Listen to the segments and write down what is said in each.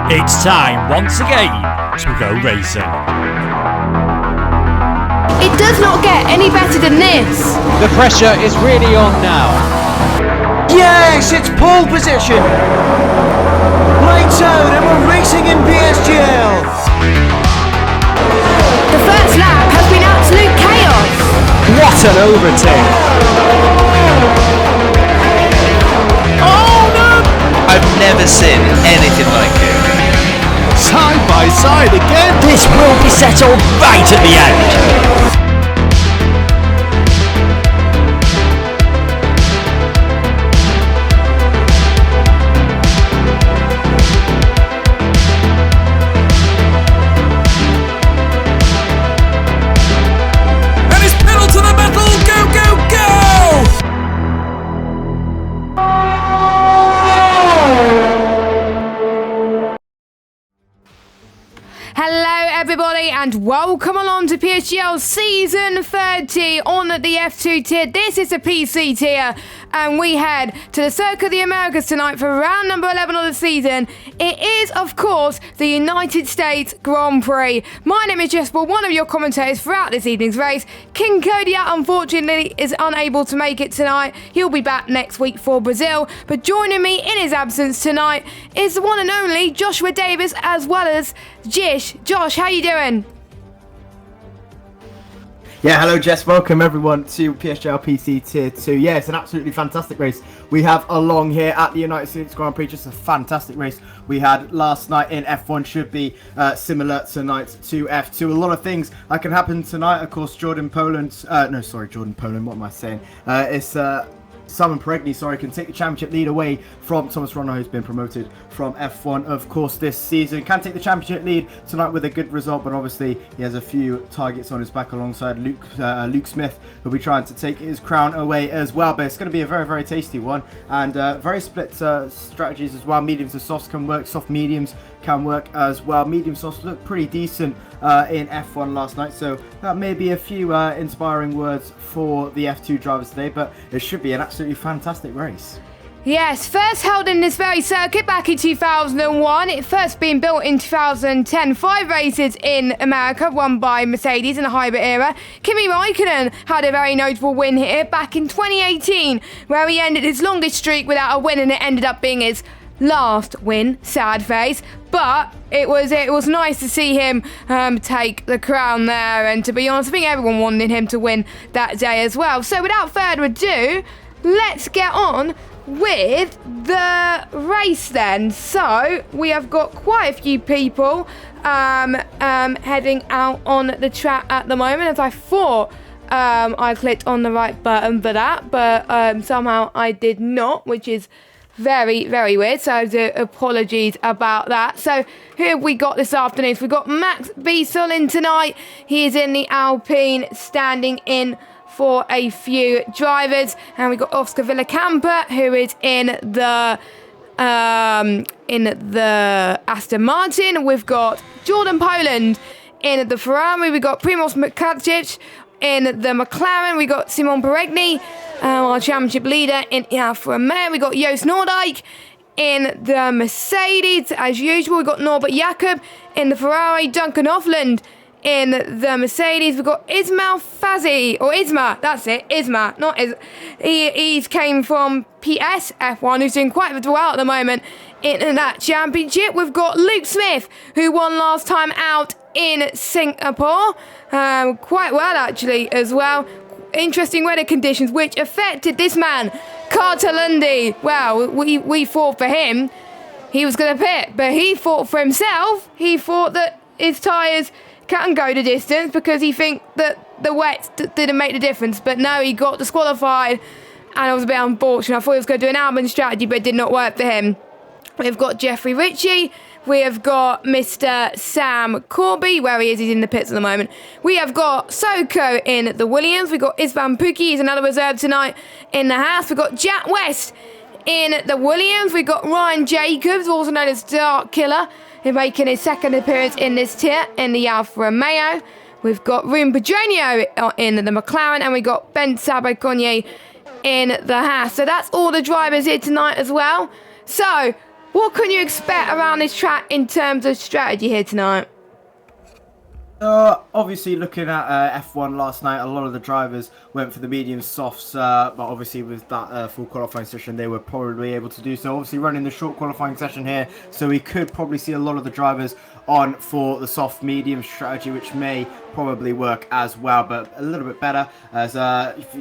It's time once again to go racing. It does not get any better than this. The pressure is really on now. Yes, it's pole position. Lights out and we're racing in PSGL. The first lap has been absolute chaos. What an overtake. Oh no! I've never seen anything like it. Side by side again. This will be settled right at the end. Everybody, and welcome along to PSGL Season 30 on the F2 tier. This is the PC tier, and we head to the Circuit of the Americas tonight for round number 11 of the season. It is, of course, the United States Grand Prix. My name is Jesper, one of your commentators throughout this evening's race. King Kodiak, unfortunately, is unable to make it tonight. He'll be back next week for Brazil, but joining me in his absence tonight is the one and only Joshua Davis, as well as Jish. Josh, how you doing? Yeah, hello Jess, welcome everyone to PSGL PC Tier 2. Yeah, it's an absolutely fantastic race we have along here at the United States Grand Prix. Just a fantastic race we had last night in F1 should be similar tonight to F2. A lot of things that can happen tonight. Of course, Jordan Poland, what am I saying? It's Simon Peregni, can take the championship lead away from Thomas Ronner, who's been promoted from F1, of course, this season. Can take the championship lead tonight with a good result, but obviously he has a few targets on his back alongside Luke Smith, who'll be trying to take his crown away as well. But it's going to be a very, very tasty one, and very split strategies as well. Mediums and softs can work, soft mediums can work as well. Medium softs look pretty decent in F1 last night, so that may be a few inspiring words for the F2 drivers today, but it should be an absolutely fantastic race. Yes, first held in this very circuit back in 2001. It first been built in 2010. 5 races in America, won by Mercedes in the hybrid era. Kimi Räikkönen had a very notable win here back in 2018, where he ended his longest streak without a win, and it ended up being his last win. Sad face, but it was nice to see him take the crown there, and to be honest, I think everyone wanted him to win that day as well. So without further ado, let's get on with the race then. So we have got quite a few people heading out on the track at the moment, as I thought I clicked on the right button for that, but somehow I did not, which is very, very weird, so apologies about that. So who have we got this afternoon? So we've got Max Biesel in tonight. He is in the Alpine, standing in for a few drivers, and we've got Oscar Villacampa, who is in the Aston Martin. We've got Jordan Poland in the Ferrari. We've got Primož Makacic in the McLaren. We got Simon Peregni, our championship leader, in Alfa Romeo. We got Joost Noordijk in the Mercedes, as usual. We got Norbert Jacob in the Ferrari. Duncan Hoffland in the Mercedes. We've got Ismail Fazi, or Isma, that's it, Isma, not Is. He's came from PS F1, who's doing quite well at the moment in that championship. We've got Luke Smith, who won last time out in Singapore, quite well actually as well. Interesting weather conditions which affected this man, Carter Lundy. Well, we fought for him. He was going to pit, but he fought for himself. He thought that his tyres can go the distance because he think that the wet didn't make the difference. But no, he got disqualified, and it was a bit unfortunate. I thought he was going to do an Albon strategy, but it did not work for him. We've got Jeffrey Ritchie. We have got Mr. Sam Corby, where he is. He's in the pits at the moment. We have got Soko in the Williams. We've got Isvan Puki. He's another reserve tonight in the Haas. We've got Jack West in the Williams. We've got Ryan Jacobs, also known as Dark Killer, making his second appearance in this tier in the Alfa Romeo. We've got Rune Pedronio in the McLaren, and we've got Ben Sabaconnier in the Haas. So that's all the drivers here tonight as well. So what can you expect around this track in terms of strategy here tonight? Obviously, looking at F1 last night, a lot of the drivers went for the medium softs, but obviously with that full qualifying session, they were probably able to do so. Obviously, running the short qualifying session here, so we could probably see a lot of the drivers on for the soft medium strategy, which may probably work as well, but a little bit better as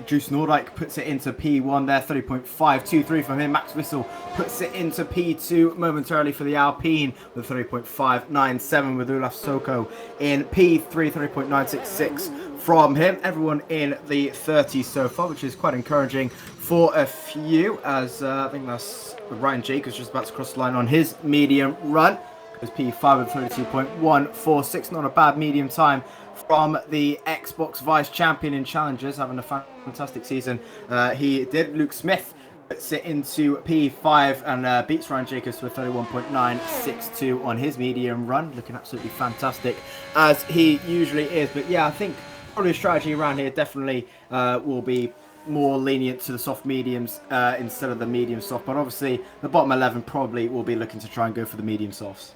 Juice Nordyke puts it into P1 there, 30.523 from him. Max Wissel puts it into P2 momentarily for the Alpine with 30.597 with Olaf Soko in P3, 30.966 from him. Everyone in the 30s so far, which is quite encouraging for a few, as I think that's Ryan Jacobs just about to cross the line on his medium run. It was P5 with 32.146, not a bad medium time from the Xbox Vice Champion in Challengers, having a fantastic season. He did. Luke Smith puts it into P5 and beats Ryan Jacobs with 31.962 on his medium run, looking absolutely fantastic as he usually is. But yeah, I think probably a strategy around here definitely will be more lenient to the soft mediums instead of the medium soft, but obviously the bottom 11 probably will be looking to try and go for the medium softs.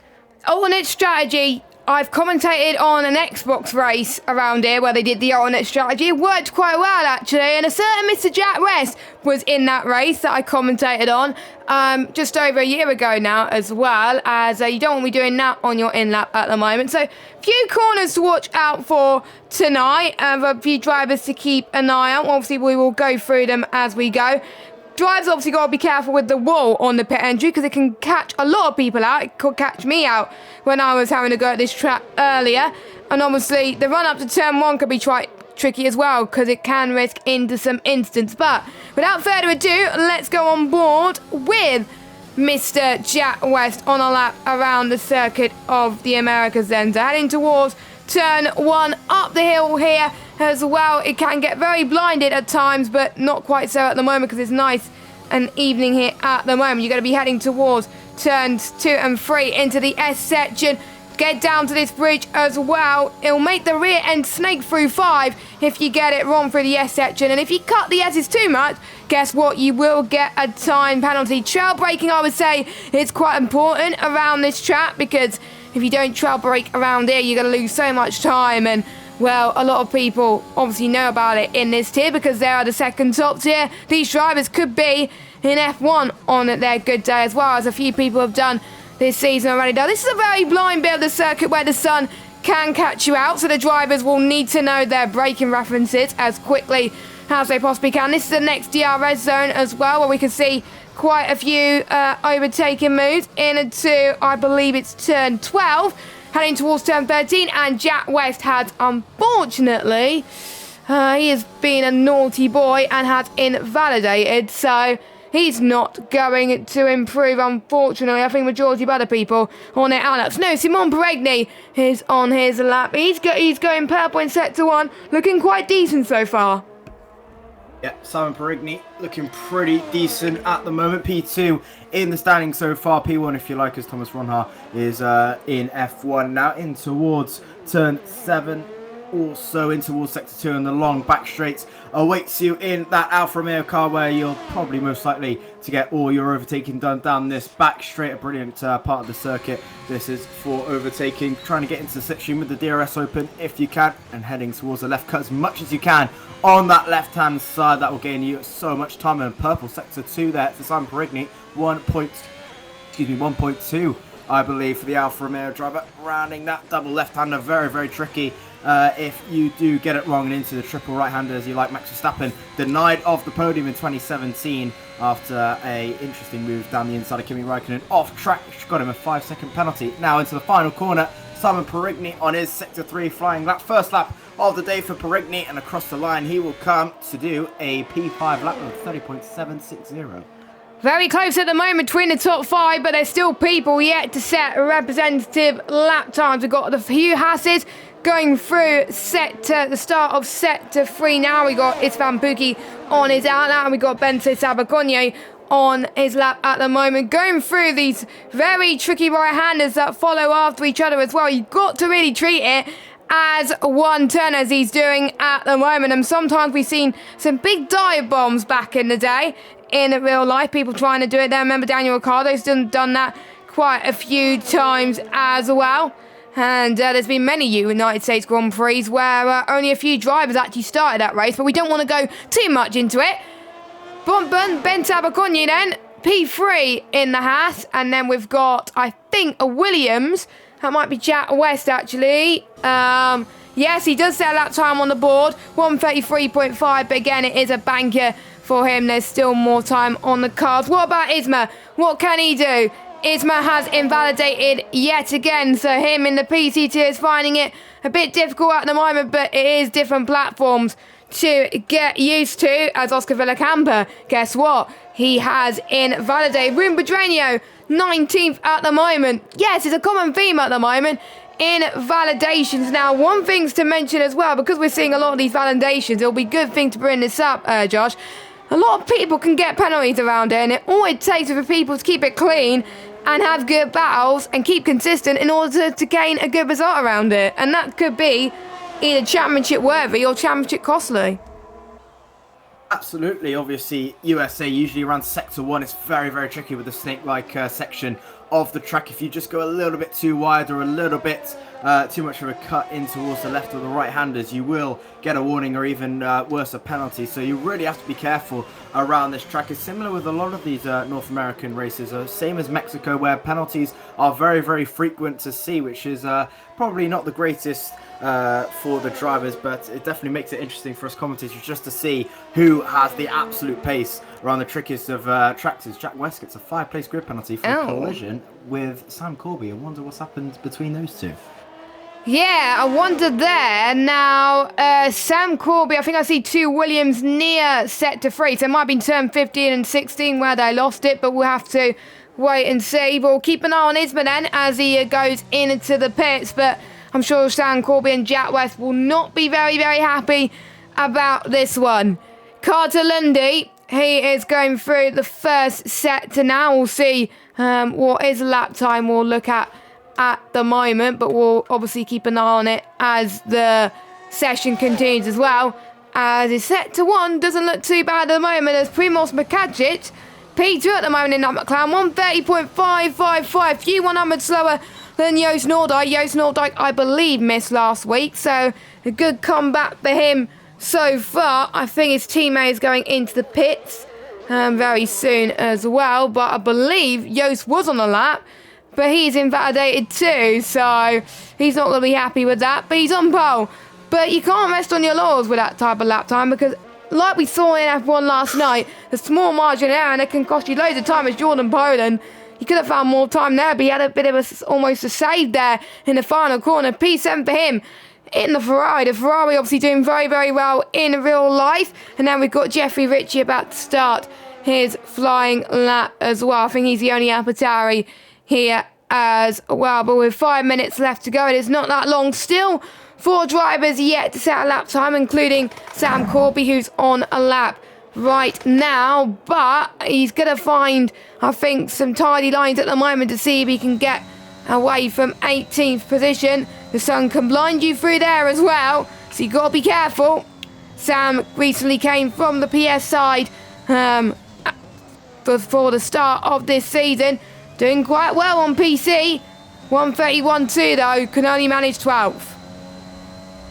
Alternate strategy. I've commentated on an Xbox race around here where they did the alternate strategy. It worked quite well actually, and a certain Mr. Jack West was in that race that I commentated on just over a year ago now, as well as you don't want to be doing that on your in-lap at the moment. So few corners to watch out for tonight, a few drivers to keep an eye on. Obviously we will go through them as we go. Drivers obviously got to be careful with the wall on the pit entry because it can catch a lot of people out. It could catch me out when I was having to go at this track earlier. And obviously the run up to turn 1 could be tricky as well because it can risk into some instance. But without further ado, let's go on board with Mr. Jack West on a lap around the circuit of the Americas then. So heading towards turn 1 up the hill here as well. It can get very blinded at times, but not quite so at the moment because it's nice and evening here at the moment. You're going to be heading towards turns 2 and 3 into the S section. Get down to this bridge as well. It'll make the rear end snake through 5 if you get it wrong through the S section. And if you cut the S's too much, guess what? You will get a time penalty. Trail braking, I would say, is quite important around this track because if you don't trail brake around here, you're going to lose so much time. And well, a lot of people obviously know about it in this tier because they are the second top tier. These drivers could be in F1 on their good day as well, as a few people have done this season already. Now, this is a very blind bit of the circuit where the sun can catch you out, so the drivers will need to know their braking references as quickly as they possibly can. This is the next DRS zone as well, where we can see quite a few overtaking moves into, I believe it's turn 12. Heading towards turn 13, and Jack West has, unfortunately, he has been a naughty boy and has invalidated, so he's not going to improve, unfortunately. I think majority of other people on their outlaps. No, Simon Peregni is on his lap. He's going purple in sector 1, looking quite decent so far. Yeah, Simon Perigny looking pretty decent at the moment. P2 in the standing so far. P1, if you like, as Thomas Ronha is in F1 now. In towards turn 7, also in towards sector 2, and the long back straights awaits you in that Alfa Romeo car, where you're probably most likely to get all your overtaking done down this back straight. A brilliant part of the circuit. This is for overtaking, trying to get into the section with the DRS open if you can, and heading towards the left, cut as much as you can on that left hand side. That will gain you so much time. And purple sector 2 there for Simon Perigny, 1.2 I believe for the Alfa Romeo driver, rounding that double left hander. Very, very tricky if you do get it wrong and into the triple right hander, as you like. Max Verstappen denied of the podium in 2017 after a interesting move down the inside of Kimi Räikkönen off track, which got him a 5-second penalty. Now into the final corner, Simon Perigny on his sector 3 flying lap. First lap of the day for Perigny, and across the line he will come to do a P5 lap of 30.760. Very close at the moment between the top 5, but there's still people yet to set representative lap times. We've got the few Hasses going through the start of sector 3 now. We got Istvan Buki on his outlet, and we got Bente Sabaconio on his lap at the moment, going through these very tricky right-handers that follow after each other as well. You've got to really treat it as one turn as he's doing at the moment. And sometimes we've seen some big dive bombs back in the day in real life, people trying to do it there. Remember Daniel Ricciardo's done that quite a few times as well. And there's been many United States Grand Prix where only a few drivers actually started that race, but we don't want to go too much into it. Ben Tabaconyi then, P3 in the Haas, and then we've got, I think, a Williams. That might be Jack West, actually. Yes, he does set a lap time on the board, 1:33.5, but again, it is a banker for him. There's still more time on the cards. What about Isma? What can he do? Isma has invalidated yet again, so him in the PCT is finding it a bit difficult at the moment, but it is different platforms to get used to. As Oscar Villacampa, guess what? He has invalidated. Ruben Pedreño, 19th at the moment. Yes, it's a common theme at the moment in validations. Now, one thing's to mention as well, because we're seeing a lot of these validations, it'll be a good thing to bring this up, Josh. A lot of people can get penalties around it, and all it takes for people to keep it clean and have good battles and keep consistent in order to gain a good result around it. And that could be either championship worthy or championship costly. Absolutely. Obviously, USA usually around sector 1. It's very, very tricky with the snake-like section of the track. If you just go a little bit too wide or a little bit too much of a cut in towards the left or the right-handers, you will get a warning or even worse, a penalty. So you really have to be careful around this track. It's similar with a lot of these North American races, same as Mexico, where penalties are very, very frequent to see, which is probably not the greatest for the drivers, but it definitely makes it interesting for us commentators just to see who has the absolute pace around the trickiest of tracks. Jack West gets a 5-place grid penalty for a collision with Sam Corby. I wonder what's happened between those two. Yeah, I wonder there. Now, Sam Corby, I think I see 2 Williams near sector 3, so it might be turn 15 and 16 where they lost it, but we'll have to wait and see. But we'll keep an eye on Isma then as he goes into the pits, but I'm sure Sam Corby and Jack West will not be very, very happy about this one. Carter Lundy, he is going through the first sector now. We'll see what his lap time we'll look at the moment, but we'll obviously keep an eye on it as the session continues as well. As his sector 1 doesn't look too bad at the moment, as Primoz Makacic, P2 at the moment in that McLaren, 130.555, few 100 slower than Joost Noordijk. Joost Noordijk, I believe, missed last week, so a good comeback for him so far. I think his teammate is going into the pits very soon as well, but I believe Joost was on the lap, but he's invalidated too, so he's not going to be happy with that, but he's on pole. But you can't rest on your laurels with that type of lap time, because like we saw in F1 last night, a small margin of error and it can cost you loads of time as Jordan Poland. He could have found more time there, but he had a bit of almost a save there in the final corner. P7 for him in the Ferrari. The Ferrari obviously doing very, very well in real life. And now we've got Jeffrey Ritchie about to start his flying lap as well. I think he's the only AlphaTauri here as well. But with 5 minutes left to go, it is not that long. Still 4 drivers yet to set a lap time, including Sam Corby, who's on a lap right now, but he's going to find, I think, some tidy lines at the moment to see if he can get away from 18th position. The sun can blind you through there as well, so you've got to be careful. Sam recently came from the PS side before the start of this season, doing quite well on PC. 131.2 though, can only manage 12th.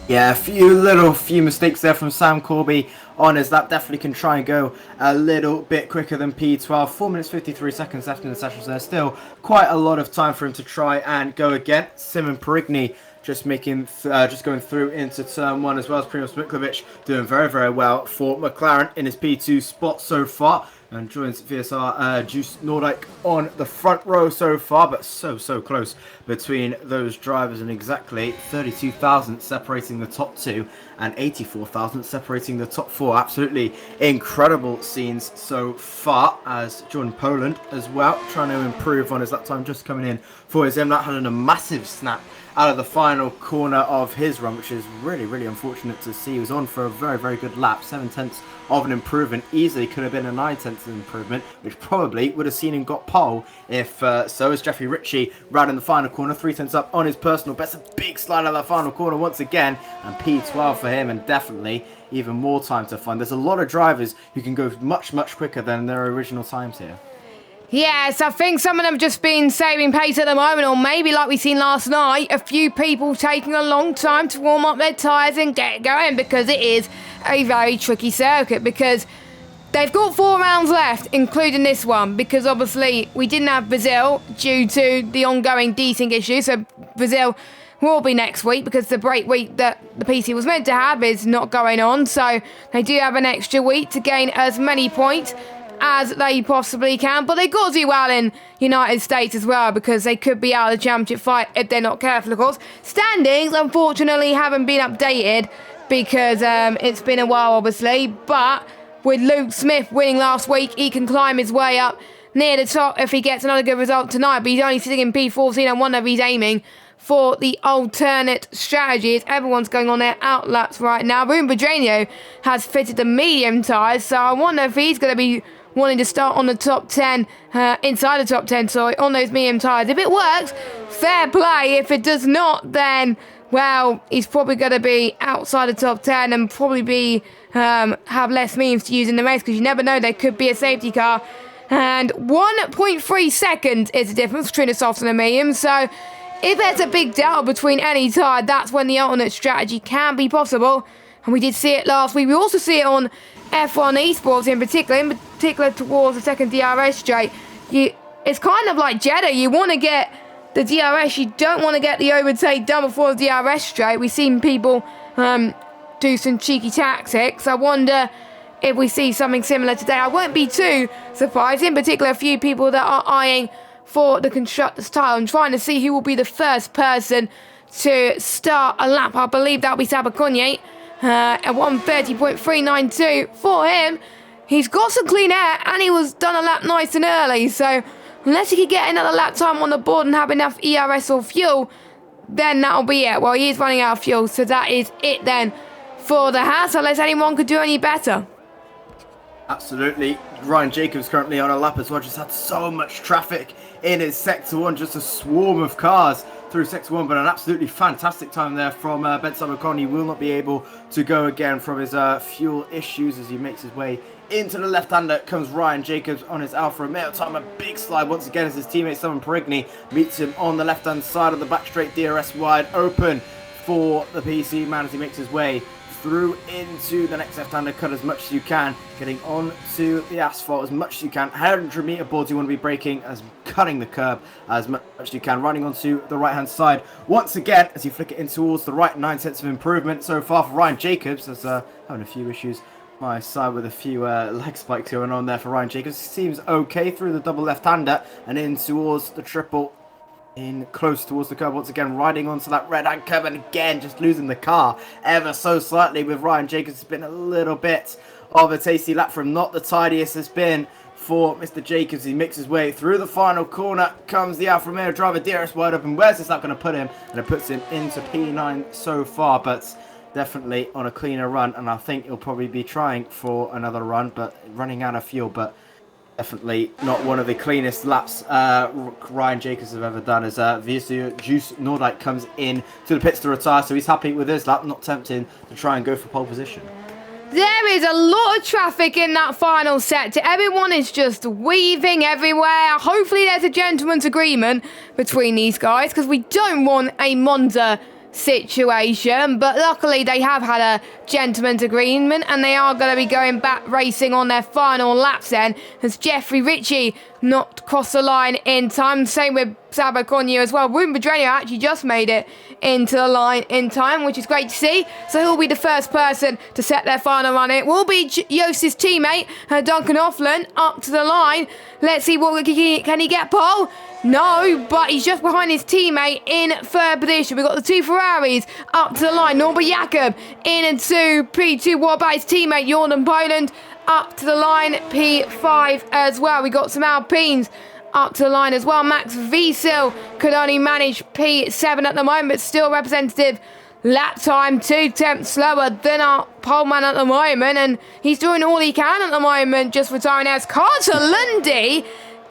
Yeah, a few mistakes there from Sam Corby on as that definitely can try and go a little bit quicker than P12. 4 minutes 53 seconds left in the session, so there's still quite a lot of time for him to try and go again. Simon Perigny just going through into turn 1, as well as Primoz Mikljevic doing very, very well for McLaren in his P2 spot so far. And joins VSR Joost Noordijk on the front row so far, but so close between those drivers, and exactly 32,000 separating the top 2 and 84,000 separating the top 4. Absolutely incredible scenes so far, as Jordan Poland as well trying to improve on his lap time, just coming in for his M. That had a massive snap out of the final corner of his run, which is really, really unfortunate to see. He was on for a very, very good lap, 7/10 of an improvement. Easily could have been a 9/10 improvement, which probably would have seen him got pole if so. As Jeffrey Ritchie ran in the final corner, 3/10 up on his personal best. A big slide out of that final corner once again, and P12 for him, and definitely even more time to find. There's a lot of drivers who can go much, much quicker than their original times here. Yes, I think some of them have just been saving pace at the moment, or maybe like we seen last night, a few people taking a long time to warm up their tyres and get going, because it is a very tricky circuit, because they've got 4 rounds left, including this one, because obviously we didn't have Brazil due to the ongoing desync issue, so Brazil will be next week because the break week that the PC was meant to have is not going on, so they do have an extra week to gain as many points as they possibly can, but they've got to do well in United States as well, because they could be out of the championship fight if they're not careful, of course. Standings, unfortunately, haven't been updated because it's been a while, obviously, but with Luke Smith winning last week, he can climb his way up near the top if he gets another good result tonight, but he's only sitting in P14. I wonder if he's aiming for the alternate strategies. Everyone's going on their outlaps right now. Bruno has fitted the medium tyres, so I wonder if he's going to be wanting to start on the top 10, inside the top 10, sorry, on those medium tyres. If it works, fair play. If it does not, then, well, he's probably going to be outside the top 10 and probably be have less means to use in the race, because you never know, there could be a safety car. And 1.3 seconds is the difference between the softs and the medium, so if there's a big delta between any tyre, that's when the alternate strategy can be possible. And we did see it last week. We also see it on F1 esports in particular towards the second DRS straight. It's kind of like Jeddah. You want to get the DRS, you don't want to get the overtake done before the DRS straight. We've seen people do some cheeky tactics. I wonder if we see something similar today. I won't be too surprised. In particular, a few people that are eyeing for the constructor's title and trying to see who will be the first person to start a lap. I believe that'll be Sabaconye. At 1:30.392 for him. He's got some clean air and he was done a lap nice and early, so unless he could get another lap time on the board and have enough ERS or fuel, then that'll be it. Well, he is running out of fuel, so that is it then for the Haas, unless anyone could do any better. Absolutely. Ryan Jacobs currently on a lap as well. Just had so much traffic in his Sector 1, just a swarm of cars through Sector 1, but an absolutely fantastic time there from Ben Sabacon. He will not be able to go again from his fuel issues as he makes his way into the left-hander. Comes Ryan Jacobs on his Alfa Romeo. Time a big slide once again as his teammate Simon Perigny meets him on the left-hand side of the back straight. DRS wide open for the PC man as he makes his way through into the next left-hander. Cut as much as you can, getting onto the asphalt as much as you can. 100 meter boards you want to be braking, as cutting the curb as much as you can, running onto the right-hand side once again as you flick it in towards the right. 9 cents of improvement so far for Ryan Jacobs, as having a few issues my side with a few leg spikes going on there for Ryan Jacobs. Seems okay through the double left-hander and in towards the triple. In close towards the curb once again, riding onto that red hand curb, and again just losing the car ever so slightly with Ryan Jacobs. It's been a little bit of a tasty lap from not the tidiest it's been for Mr. Jacobs. He makes his way through the final corner, comes the Alfa Romeo driver, DRS wide open. Where's this lap going to put him? And it puts him into P9 so far, but definitely on a cleaner run, and I think he'll probably be trying for another run, but running out of fuel. But definitely not one of the cleanest laps Ryan Jacobs have ever done, as Visu Juice Nordite comes in to the pits to retire, so he's happy with his lap, not tempting to try and go for pole position. There is a lot of traffic in that final sector. Everyone is just weaving everywhere. Hopefully there's a gentleman's agreement between these guys, because we don't want a Monza situation, but luckily they have had a gentleman's agreement and they are going to be going back racing on their final laps then, as Jeffrey Ritchie not crossed the line in time. Same with Sabaconye as well. Ruben Pedreño actually just made it into the line in time, which is great to see. So he'll be the first person to set their final run. It will be Jost's teammate, Duncan Offland, up to the line. Let's see what can he get pole? No, but he's just behind his teammate in third position. We've got the two Ferraris up to the line. Norbert Jakob in into P2. What about his teammate Jordan Poland up to the line, P5 as well. We got some Alpines up to the line as well. Max Wiesel could only manage P7 at the moment, but still representative lap time, 2/10 slower than our poleman at the moment, and he's doing all he can at the moment, just retiring as Carter Lundy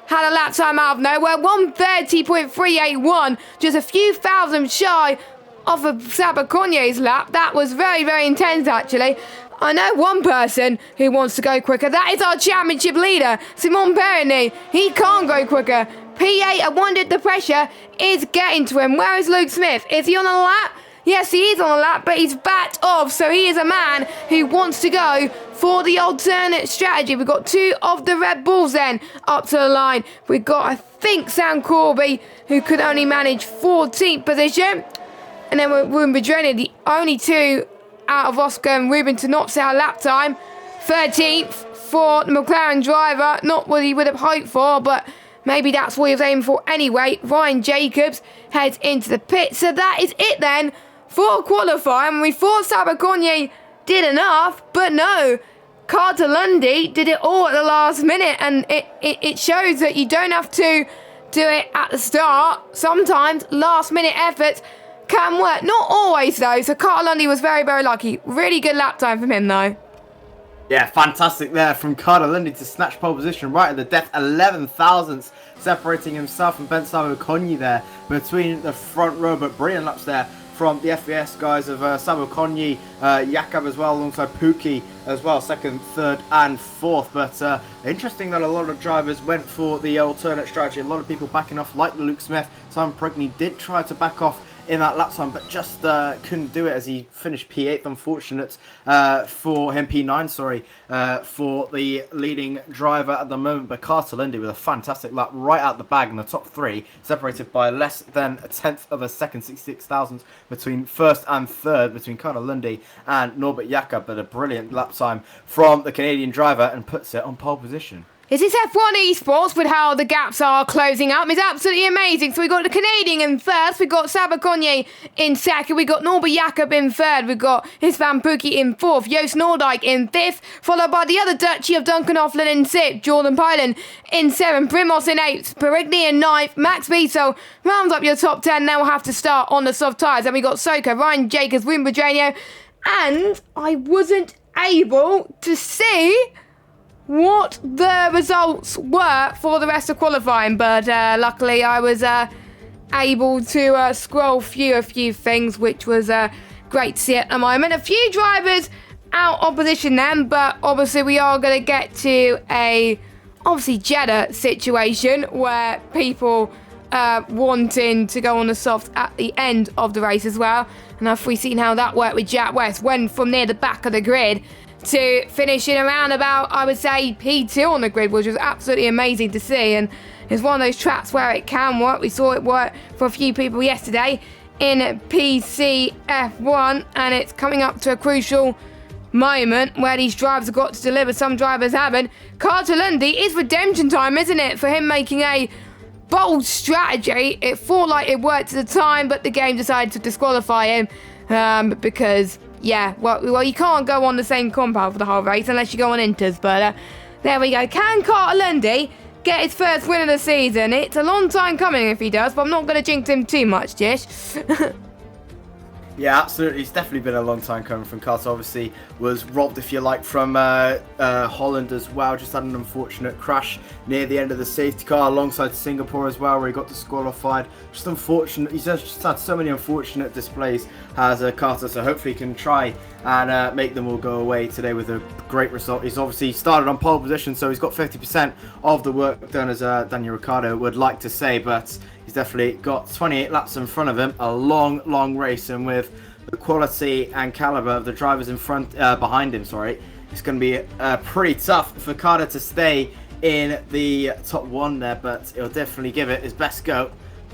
had a lap time out of nowhere, 1:30.381, just a few thousand shy of Sabaconier's lap. That was very, very intense, actually. I know one person who wants to go quicker. That is our championship leader, Simon Perroni. He can't go quicker. P8, I wondered the pressure is getting to him. Where is Luke Smith? Is he on a lap? Yes, he is on a lap, but he's backed off. So he is a man who wants to go for the alternate strategy. We've got 2 of the Red Bulls then up to the line. We've got, I think, Sam Corby, who could only manage 14th position. And then Ruben Bedreni, the only 2 out of Oscar and Ruben to not set a lap time. 13th for the McLaren driver. Not what he would have hoped for, but maybe that's what he was aiming for anyway. Ryan Jacobs heads into the pit. So that is it then for qualifying. We thought Sabaconier did enough, but no. Carter Lundy did it all at the last minute, and it shows that you don't have to do it at the start. Sometimes last minute efforts can work. Not always though, so Carter Lundy was very, very lucky. Really good lap time from him though. Yeah, fantastic there from Carter Lundy to snatch pole position right at the death, 11 thousandths separating himself and Ben Sabaconier there between the front row, but brilliant laps there from the FBS guys of Sabaconier, Jakob as well, alongside Pookie as well, 2nd, 3rd and 4th. But interesting that a lot of drivers went for the alternate strategy. A lot of people backing off, like Luke Smith. Simon Pregney did try to back off in that lap time, but just couldn't do it as he finished P8. Unfortunate for him, P9, sorry, for the leading driver at the moment. But Carter Lundy with a fantastic lap right out the bag in the top 3, separated by less than 1/10 of a second, 66 thousandths between 1st and 3rd, between Carter Lundy and Norbert Jakob. But a brilliant lap time from the Canadian driver and puts it on pole position. Is this F1 esports with how the gaps are closing up? It's absolutely amazing. So we got the Canadian in first, we got Sabaconier in second, we got Norbert Jakob in third, we got Isvan Pookie in fourth, Joost Noordijk in fifth, followed by the other Dutchie of Duncan Hofflin in sixth, Jordan Poland in seventh, Primos in eighth, Perigny in ninth, Max Wiesel rounds up your top 10. Now we'll have to start on the soft tyres. Then we got Soka, Ryan Jacobs, Wim Bedranio, and I wasn't able to see what the results were for the rest of qualifying, but luckily I was able to scroll through a few things, which was great to see at the moment. A few drivers out of position then, but obviously we are going to get to a Jeddah situation where people wanting to go on the soft at the end of the race as well. And if we've seen how that worked with Jack West, went from near the back of the grid to finishing around about, I would say, P2 on the grid, which was absolutely amazing to see. And it's one of those tracks where it can work. We saw it work for a few people yesterday in PCF1, and it's coming up to a crucial moment where these drivers have got to deliver. Some drivers haven't. Carter Lundy, is redemption time, isn't it, for him making a bold strategy. It thought like it worked at the time, but the game decided to disqualify him because yeah, well, you can't go on the same compound for the whole race unless you go on inters. But there we go. Can Carter Lundy get his first win of the season? It's a long time coming if he does, but I'm not going to jinx him too much, Jish. Yeah, absolutely. It's definitely been a long time coming from Carter. Obviously, was robbed, if you like, from Holland as well. Just had an unfortunate crash near the end of the safety car alongside Singapore as well, where he got disqualified. Just unfortunate. He's just had so many unfortunate displays, has Carter. So hopefully he can try and make them all go away today with a great result. He's obviously started on pole position, so he's got 50% of the work done, as Daniel Ricciardo would like to say, but he's definitely got 28 laps in front of him, a long, long race, and with the quality and caliber of the drivers in front, behind him, it's going to be pretty tough for Carter to stay in the top 1 there, but he'll definitely give it his best go.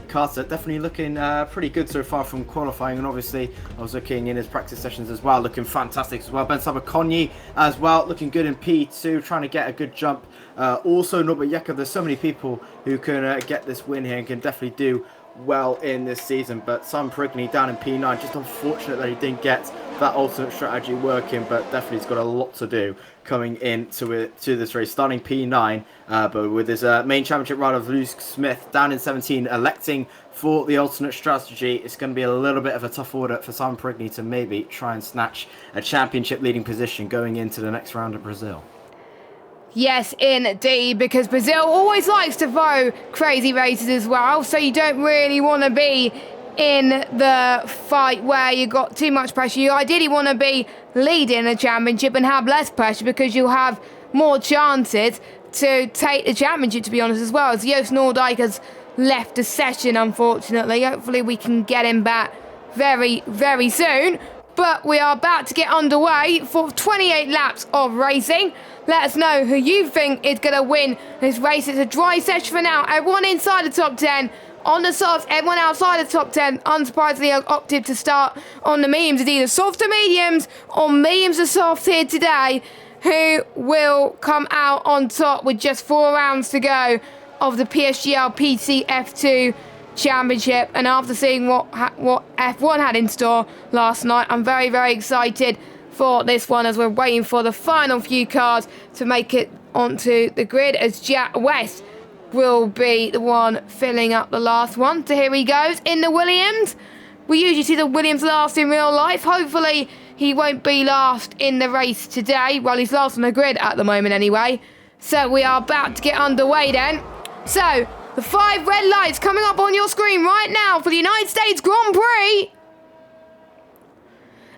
Carter definitely looking pretty good so far from qualifying, and obviously I was looking in his practice sessions as well, looking fantastic as well. Ben Sabaconier as well, looking good in P2, trying to get a good jump. Also Norbert Jakob, there's so many people who can get this win here and can definitely do well in this season. But Simon Perigney down in P9, just unfortunate that he didn't get that alternate strategy working, but definitely he's got a lot to do coming into this race, starting P9, but with his main championship rider Luke Smith down in 17, electing for the alternate strategy. It's going to be a little bit of a tough order for Simon Perigney to maybe try and snatch a championship leading position going into the next round of Brazil. Yes, indeed, because Brazil always likes to throw crazy races as well, so you don't really want to be in the fight where you got too much pressure. You ideally want to be leading a championship and have less pressure, because you'll have more chances to take the championship, to be honest, as well. As Joost Noordijk has left the session, unfortunately. Hopefully we can get him back very, very soon. But we are about to get underway for 28 laps of racing. Let us know who you think is going to win this race. It's a dry session for now. Everyone inside the top 10 on the softs, everyone outside the top 10, unsurprisingly, have opted to start on the mediums. It's either soft to mediums or mediums to soft here today. Who will come out on top with just 4 rounds to go of the PSGL PC F2 Championship? And after seeing what F1 had in store last night, I'm very, very excited for this one, as we're waiting for the final few cars to make it onto the grid, as Jack West will be the one filling up the last one. So here he goes in the Williams. We usually see the Williams last in real life. Hopefully he won't be last in the race today. Well, he's last on the grid at the moment anyway. So we are about to get underway then. So the 5 red lights coming up on your screen right now for the United States Grand Prix.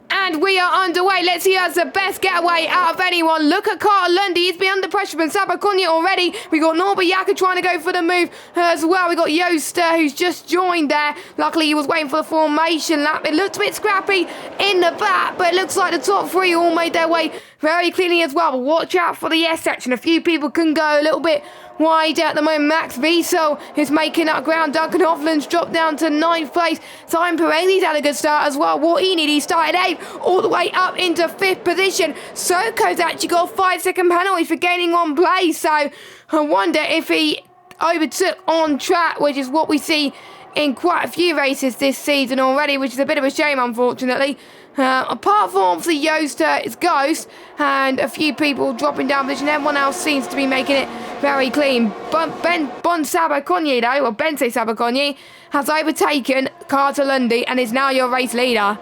And we are underway. Let's see who has the best getaway out of anyone. Look at Carter Lundy. He's been under pressure from Sabakonya already. We got Norbert Jaka trying to go for the move as well. We got Joost who's just joined there. Luckily, he was waiting for the formation lap. It looked a bit scrappy in the back, but it looks like the top 3 all made their way very cleanly as well. But watch out for the S section. A few people can go a little bit wide at the moment. Max Wiesel is making up ground. Duncan Hoffland's dropped down to 9th place. Simon Perigney's had a good start as well. What he needed, he started 8th, all the way up into 5th position. Soko's actually got a 5-second penalty for gaining 1 place. So I wonder if he overtook on track, which is what we see in quite a few races this season already, which is a bit of a shame, unfortunately. Apart from obviously Joost, it's Ghost, and a few people dropping down position. Everyone else seems to be making it very clean. But Ben Sabakonya, though, or Bense Sabakonya, has overtaken Carter Lundy and is now your race leader.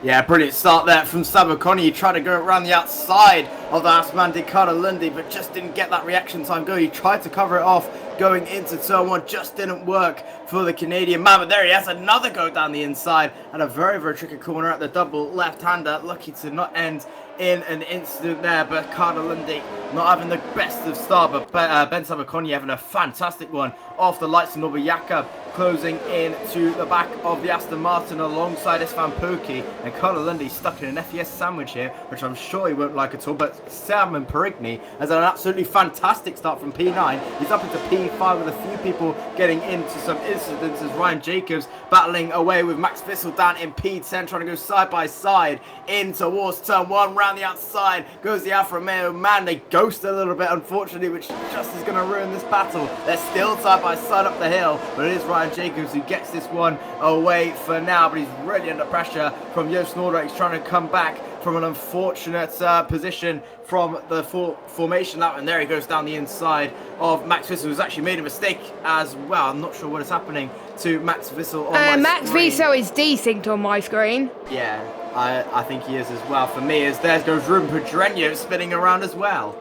Yeah, brilliant start there from Sabakonya. He tried to go around the outside of the Asmandi Carter Lundy, but just didn't get that reaction time going. He tried to cover it off going into turn 1, just didn't work for the Canadian man. But there he has another go down the inside, and a very, very tricky corner at the double left-hander. Lucky to not end in an incident there, but Carter Lundy not having the best of start, but Ben Sabakonya having a fantastic one off the lights of Norbert Jaka, closing into the back of the Aston Martin alongside Istvan Purki, and Carter Lundy stuck in an FES sandwich here, which I'm sure he won't like at all. But Simon Perigney has had an absolutely fantastic start from P9. He's up into P5 with a few people getting into some incidents, as Ryan Jacobs battling away with Max Wiesel down in P10, trying to go side by side in towards turn 1. Round the outside goes the Alfa Romeo man. They ghost a little bit, unfortunately, which just is going to ruin this battle. They're still side by side up the hill, but it is Ryan Jacobs who gets this one away for now. But he's really under pressure from Joost Noordijk. He's trying to come back from an unfortunate position from the formation lap, and there he goes down the inside of Max Wiesel, who's actually made a mistake as well. I'm not sure what is happening to Max Wiesel on my Max screen. Wiesel is desynced on my screen. Yeah, I think he is as well. For me, as there goes Ruben Pedreño spinning around as well.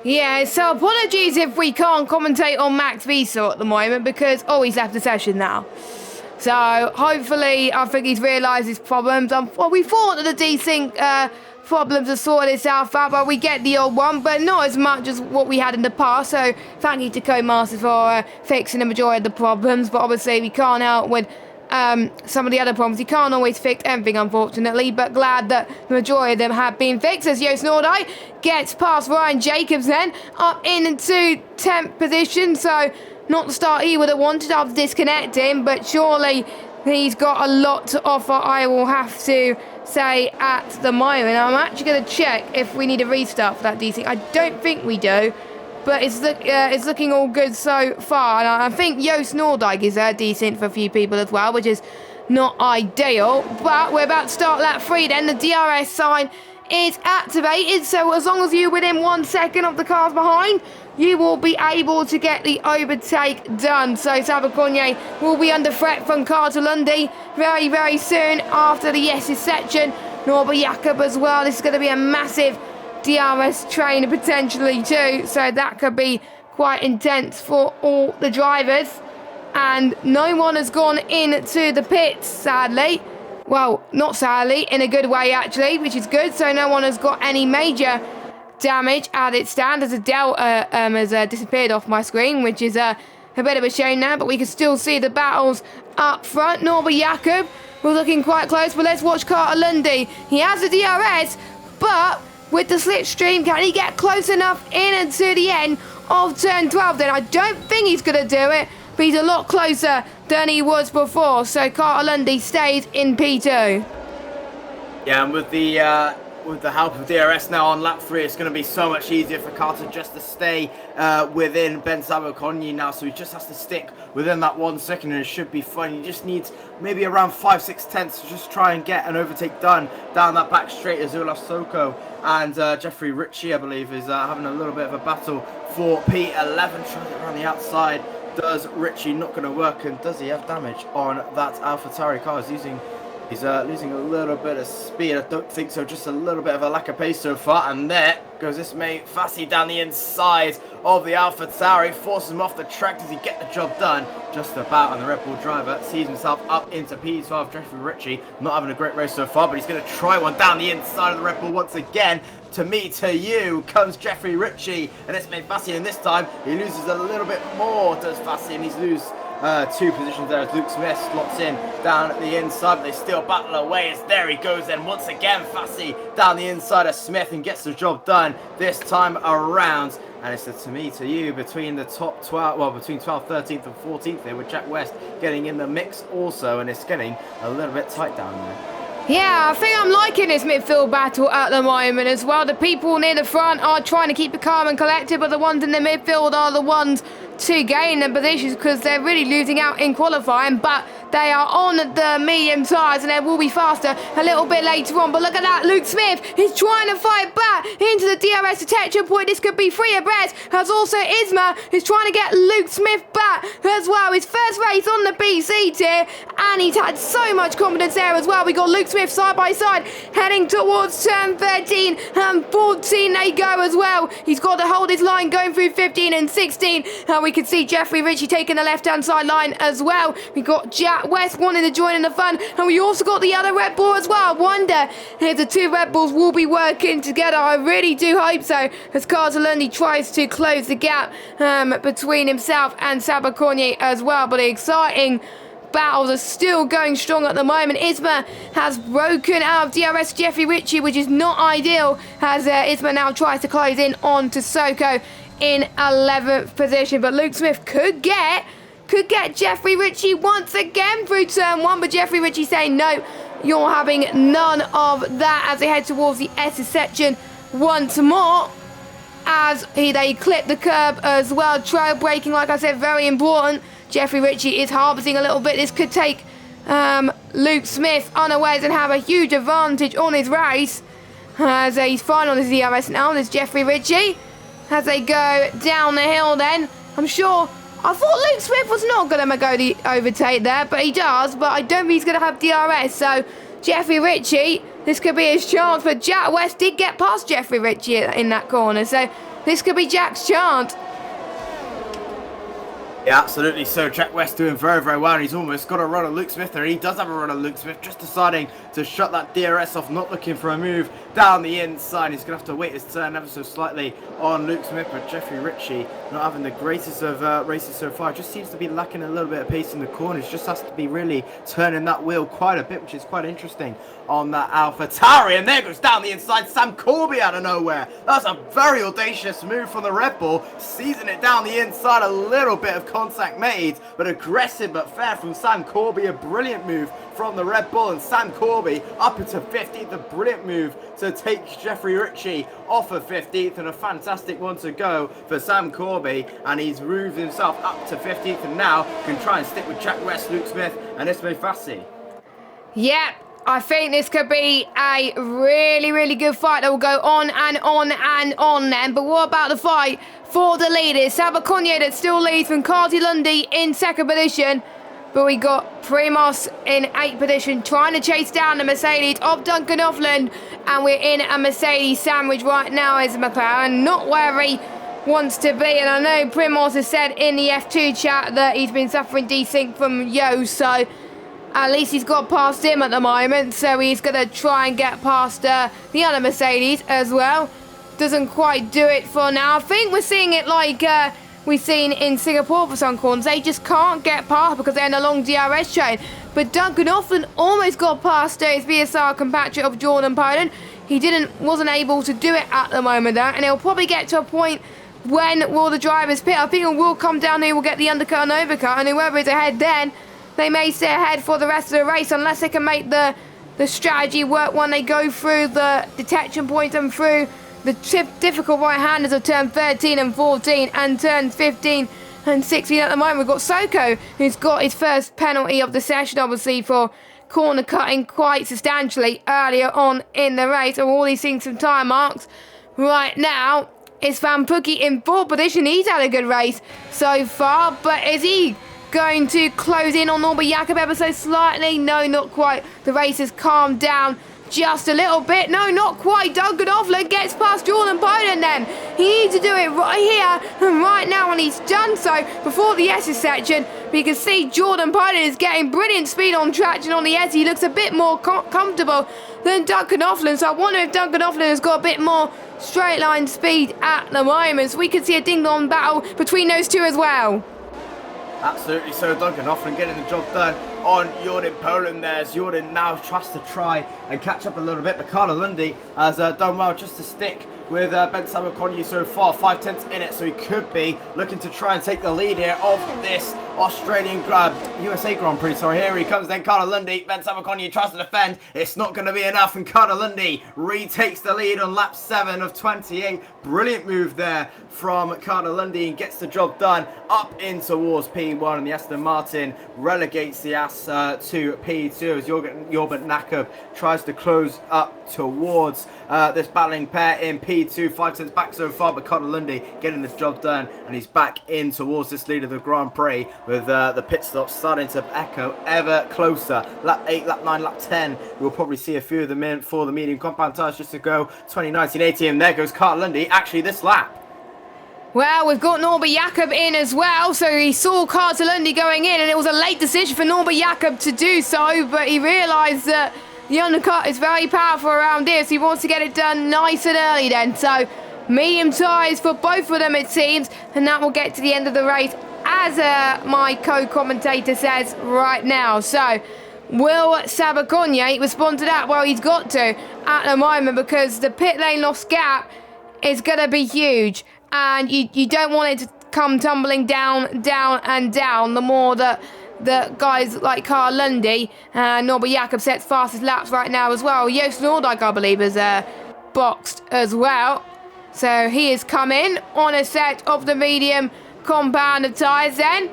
Yeah, so apologies if we can't commentate on Max Wiesel at the moment, because he's left the session now. So hopefully, I think he's realised his problems. Well, we thought that the desync problems have sorted itself out, but we get the old one, but not as much as what we had in the past. So thank you to Codemasters for fixing the majority of the problems. But obviously, we can't help with some of the other problems. You can't always fix everything, unfortunately, but glad that the majority of them have been fixed, as Joost Noordijk gets past Ryan Jacobs then, up into 10th position. So not the start he would have wanted after disconnecting, but surely he's got a lot to offer, I will have to say, at the moment. I'm actually going to check if we need a restart for that desync. I don't think we do, but it's looking all good so far. And I think Joost Noordijk is decent for a few people as well, which is not ideal. But we're about to start lap 3 then. The DRS sign is activated, so as long as you're within 1 second of the cars behind, you will be able to get the overtake done. So Sabakone will be under threat from Carter-Lundy very, very soon after the yeses section. Norbert Jakob as well. This is going to be a massive DRS train potentially too, so that could be quite intense for all the drivers. And no one has gone into the pits, sadly. Well, not sadly, in a good way actually, which is good. So no one has got any major damage as it stands, as Adele has disappeared off my screen, which is a bit of a shame now, but we can still see the battles up front. Norbert Jakob was looking quite close, but let's watch Carter-Lundy. He has the DRS, but with the slipstream, can he get close enough in to the end of turn 12 then? I don't think he's going to do it, but he's a lot closer than he was before. So Carter-Lundy stays in P2. Yeah, and with the help of DRS now on lap 3, it's going to be so much easier for Carter just to stay within Ben Sabakone now. So he just has to stick within that 1 second and it should be fine. He just needs maybe around 5-6 tenths to just try and get an overtake done down that back straight. Azula Soko and Jeffrey Ritchie, I believe, is having a little bit of a battle for P11. Trying to get around the outside. Does Ritchie not going to work, and does he have damage on that AlphaTauri car? He's losing a little bit of speed. I don't think so, just a little bit of a lack of pace so far. And there goes this mate Fassi down the inside of the AlphaTauri, forces him off the track. Does he get the job done? Just about, and the Red Bull driver sees himself up into P12. Jeffrey Ritchie not having a great race so far, but he's going to try one down the inside of the Red Bull once again. To me, to you, comes Jeffrey Ritchie, and it's made Fassi, and this time he loses a little bit more, does Fassi, and he's lose 2 positions there as Luke Smith slots in down at the inside, but they still battle away as there he goes then once again. Fassi down the inside of Smith and gets the job done this time around. And it's a to me, to you between the top 12, well, between 12th, 13th and 14th there, with Jack West getting in the mix also, and it's getting a little bit tight down there. Yeah, I think I'm liking this midfield battle at the moment as well. The people near the front are trying to keep it calm and collected, but the ones in the midfield are the ones to gain the positions because they're really losing out in qualifying, but they are on the medium tyres and they will be faster a little bit later on. But look at that, Luke Smith is trying to fight back into the DRS detection point. This could be 3 abreast, as also Isma is trying to get Luke Smith back as well. His first race on the BC tier, and he's had so much confidence there as well. We got Luke Smith side by side heading towards turn 13 and 14 they go as well. He's got to hold his line going through 15 and 16, and we can see Jeffrey Ritchie taking the left hand side line as well. We got Jack West wanting to join in the fun, and we also got the other Red Bull as well. I wonder if the 2 Red Bulls will be working together. I really do hope so, as Carter-Lundy tries to close the gap between himself and Sabakone as well. But the exciting battles are still going strong at the moment. Isma has broken out of DRS Jeffrey Ritchie, which is not ideal, as Isma now tries to close in on to Soko in 11th position. But Luke Smith could get Jeffrey Ritchie once again through turn 1, but Jeffrey Ritchie saying no, you're having none of that, as they head towards the S section once more, as they clip the curb as well. Trail braking, like I said, very important. Jeffrey Ritchie is harvesting a little bit. This could take Luke Smith unawares and have a huge advantage on his race, as he's fine on his DRS now. There's Jeffrey Ritchie as they go down the hill then. I thought Luke Smith was not going to go the overtake there, but he does. But I don't think he's going to have DRS. So Jeffrey Ritchie, this could be his chance. But Jack West did get past Jeffrey Ritchie in that corner, so this could be Jack's chance. Yeah, absolutely. So Jack West doing very, very well, and he's almost got a run of Luke Smith there. He does have a run of Luke Smith, just deciding to shut that DRS off, not looking for a move down the inside. He's going to have to wait his turn ever so slightly on Luke Smith, but Jeffrey Ritchie not having the greatest of races so far. Just seems to be lacking a little bit of pace in the corners. Just has to be really turning that wheel quite a bit, which is quite interesting on that AlphaTauri. And there goes down the inside Sam Corby out of nowhere. That's a very audacious move from the Red Bull, seizing it down the inside. A little bit of contact made, but aggressive but fair from Sam Corby. A brilliant move from the Red Bull, and Sam Corby up into 15th. A brilliant move to take Jeffrey Ritchie off of 15th, and a fantastic one to go for Sam Corby, and he's moved himself up to 15th, and now can try and stick with Jack West, Luke Smith and Ismail Fassi. Yep, I think this could be a really, really good fight that will go on and on and on then. But what about the fight for the leaders? Sabaconye that still leads from Carty Lundy in 2nd position. But we got Primos in 8th position trying to chase down the Mercedes of Duncan Offland. And we're in a Mercedes sandwich right now as McLaren, not where he wants to be. And I know Primos has said in the F2 chat that he's been suffering desync from Yo, so at least he's got past him at the moment, so he's going to try and get past the other Mercedes as well. Doesn't quite do it for now. I think we're seeing it like we've seen in Singapore for some corners. They just can't get past because they're in a long DRS chain. But Duncan Offland almost got past his VSR compatriot of Jordan Poland. He wasn't able to do it at the moment though, and he'll probably get to a point when will the drivers pit. I think it will come down, they will get the undercut and overcut, and whoever is ahead then, they may stay ahead for the rest of the race unless they can make the strategy work when they go through the detection points and through the difficult right-handers of turn 13 and 14 and turns 15 and 16 at the moment. We've got Soko, who's got his first penalty of the session, obviously, for corner cutting quite substantially earlier on in the race. We're already seeing some time marks. Right now, it's Van Pookie in 4th position. He's had a good race so far, but is he going to close in on Norbert Jakob ever so slightly? No, not quite. The race has calmed down just a little bit. No, not quite. Duncan Offland gets past Jordan Poland then. He needs to do it right here and right now, and he's done so before the S's section. But you can see Jordan Poland is getting brilliant speed on traction on the S. He looks a bit more comfortable than Duncan Offland, so I wonder if Duncan Offland has got a bit more straight line speed at the moment. So we could see a ding-dong battle between those two as well. Absolutely so. Duncan Offland getting the job done on Jordan Poland there, as Jordan now tries to try and catch up a little bit. But Carla Lundy has done well just to stick with Ben Sabaconye so far, 5/10 in it, so he could be looking to try and take the lead here of this Australian USA Grand Prix. Sorry, here he comes then, Carla Lundy. Ben Sabaconye tries to defend. It's not going to be enough, and Carla Lundy retakes the lead on lap 7 of 28. Brilliant move there from Carla Lundy and gets the job done up in towards P1, and the Aston Martin relegates the As to P2 as Norbert Jakob tries to close up towards this battling pair in P2. 5/10 back so far, but Carla Lundy getting the job done, and he's back in towards this lead of the Grand Prix with the pit stops starting to echo ever closer. Lap 8, lap 9, lap 10. We'll probably see a few of them in for the medium compound tyres just to go 2019-80, and there goes Carla Lundy actually this lap. Well, we've got Norbert Jakob in as well, so he saw Carter Lundy going in, and it was a late decision for Norbert Jakob to do so, but he realised that the undercut is very powerful around here, so he wants to get it done nice and early then. So, medium tyres for both of them, it seems, and that will get to the end of the race, as my co-commentator says right now. So, will Sabaconye respond to that? Well, he's got to at the moment, because the pit lane loss gap is going to be huge, and you don't want it to come tumbling down, down, and down. The more that the guys like Carl Lundy and Norbert Jakob sets fastest laps right now as well. Joost Noordijk, I believe, is boxed as well. So he has come in on a set of the medium compound of tyres then.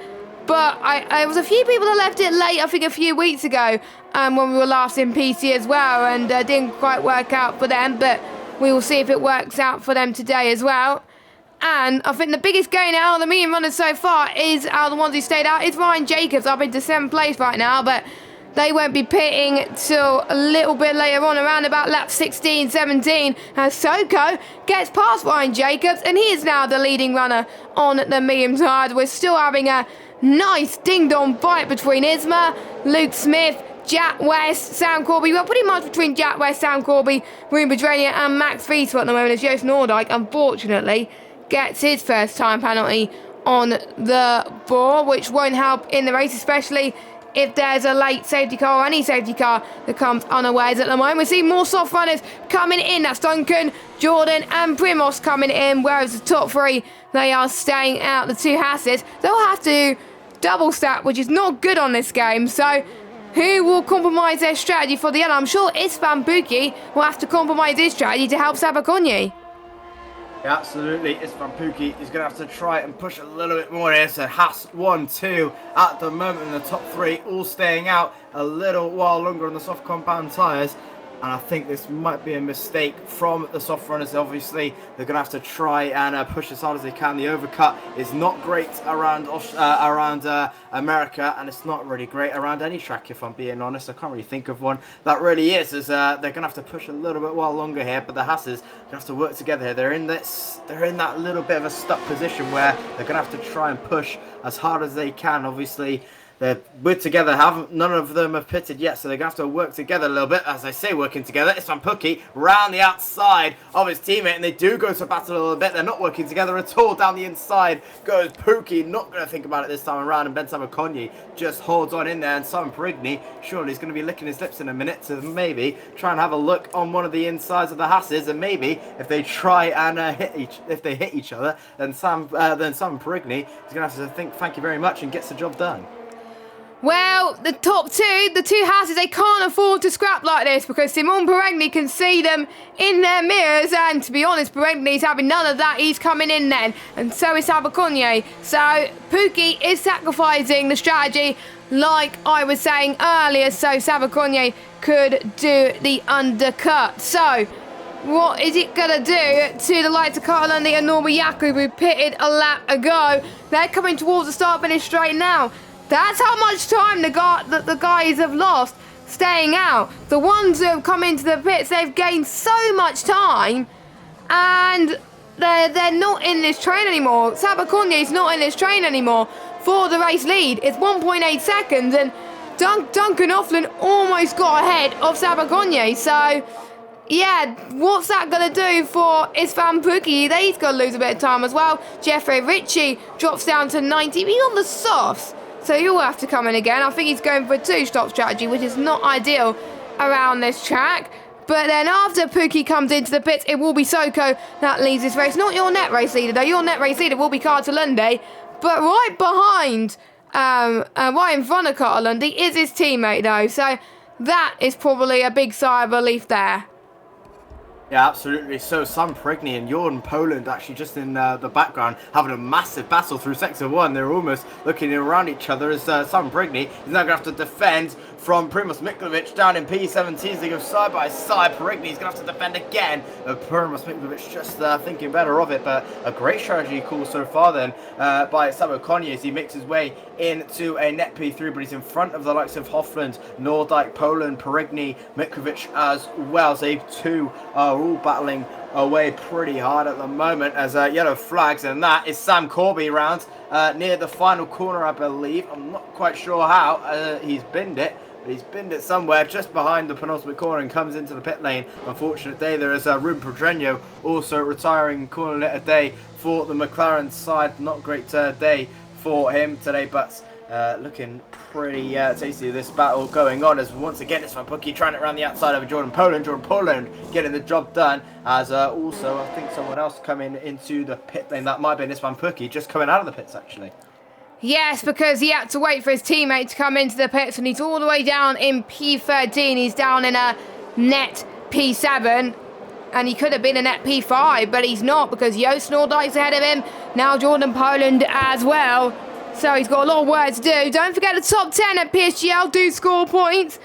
But there was a few people that left it late, I think a few weeks ago, when we were last in PC as well, and didn't quite work out for them. But we will see if it works out for them today as well. And I think the biggest gain out of the medium runners so far is out of the ones who stayed out is Ryan Jacobs up into 7th place right now, but they won't be pitting till a little bit later on, around about lap 16, 17, as Soko gets past Ryan Jacobs, and he is now the leading runner on the medium side. We're still having a nice ding-dong fight between Isma, Luke Smith, Jack West, Sam Corby. Well, pretty much between Jack West, Sam Corby, Rune Bedrania and Max Fiesel at the moment, as Joost Noordijk, unfortunately, gets his first time penalty on the board, which won't help in the race, especially if there's a late safety car or any safety car that comes unawares at the moment. We see more soft runners coming in. That's Duncan, Jordan and Primos coming in, whereas the top three, they are staying out. The two Hasses, they'll have to double stack, which is not good on this game. So who will compromise their strategy for the end? I'm sure Isfan Buki will have to compromise his strategy to help Sabakonyi. Yeah, absolutely. Isfan Pookie is going to have to try and push a little bit more here. So Haas 1-2 at the moment, and the top three all staying out a little while longer on the soft compound tyres. And I think this might be a mistake from the soft runners. Obviously, they're going to have to try and push as hard as they can. The overcut is not great around America, and it's not really great around any track, if I'm being honest. I can't really think of one that really is. As they're going to have to push a little bit while longer here, but the Hasses going to have to work together here. They're in that little bit of a stuck position where they're going to have to try and push as hard as they can. Obviously, we're together. None of them have pitted yet, so they're going to have to work together a little bit. As I say, working together. Isfan Pookie round the outside of his teammate, and they do go to battle a little bit. They're not working together at all. Down the inside goes Pookie. Not going to think about it this time around, and Ben Sabakonyi just holds on in there. And Simon Perigny surely is going to be licking his lips in a minute to maybe try and have a look on one of the insides of the Hasses, and maybe if they try and hit each other, then Simon Perigny is going to have to think thank you very much and gets the job done. Well, the top two, the two Hasses, they can't afford to scrap like this because Simon Perigny can see them in their mirrors, and to be honest, Perigny's having none of that. He's coming in then, and so is Sabakonyi. So Pookie is sacrificing the strategy like I was saying earlier, so Sabakonyi could do the undercut. So what is it going to do to the likes of Carl Lundy and Norma Yaku, who pitted a lap ago? They're coming towards the start-finish straight now. That's how much time the guys have lost staying out. The ones who have come into the pits, they've gained so much time, and they're not in this train anymore. Sabakonyi's not in this train anymore for the race lead. It's 1.8 seconds, and Duncan Offland almost got ahead of Sabakonyi. So, yeah, what's that going to do for Isfan Pookie? He's got to lose a bit of time as well. Jeffrey Ritchie drops down to 90. He's on the softs, so he'll have to come in again. I think he's going for a two-stop strategy, which is not ideal around this track. But then after Pookie comes into the pits, it will be Soko that leads this race. Not your net race leader, though. Your net race leader will be Carter Lundy. But right behind, right in front of Carter Lundy is his teammate, though. So that is probably a big sigh of relief there. Yeah, absolutely. So Sam Perigny and Jordan Poland actually just in the background having a massive battle through Sector 1. They're almost looking around each other as Sam Perigny is now going to have to defend from Primoz Miklovic down in P17 as they go side by side. Perigny's going to have to defend again. Primoz Miklovic just thinking better of it, but a great strategy call so far then by Sabakonyi as he makes his way into a net P3, but he's in front of the likes of Hofland, Nordyke, Poland, Perigny, Miklovic as well. So they two are all battling away pretty hard at the moment as yellow flags, and that is Sam Corby round near the final corner, I believe. I'm not quite sure how he's binned it, but he's binned it somewhere just behind the penultimate corner and comes into the pit lane. Unfortunate day there is Ruben Pedreño also retiring, calling it a day for the McLaren side. Not a great day for him today, but looking pretty tasty, this battle going on as once again it's Isfan Pookie trying it around the outside of Jordan Poland. Jordan Poland getting the job done as also I think someone else coming into the pit lane. That might be Isfan Pookie just coming out of the pits actually. Yes, because he had to wait for his teammate to come into the pits, and he's all the way down in P13. He's down in a net P7, and he could have been a net P5, but he's not because Joost Noordijk's ahead of him. Now Jordan Poland as well. So he's got a lot of work to do. Don't forget the top 10 at PSGL do score points.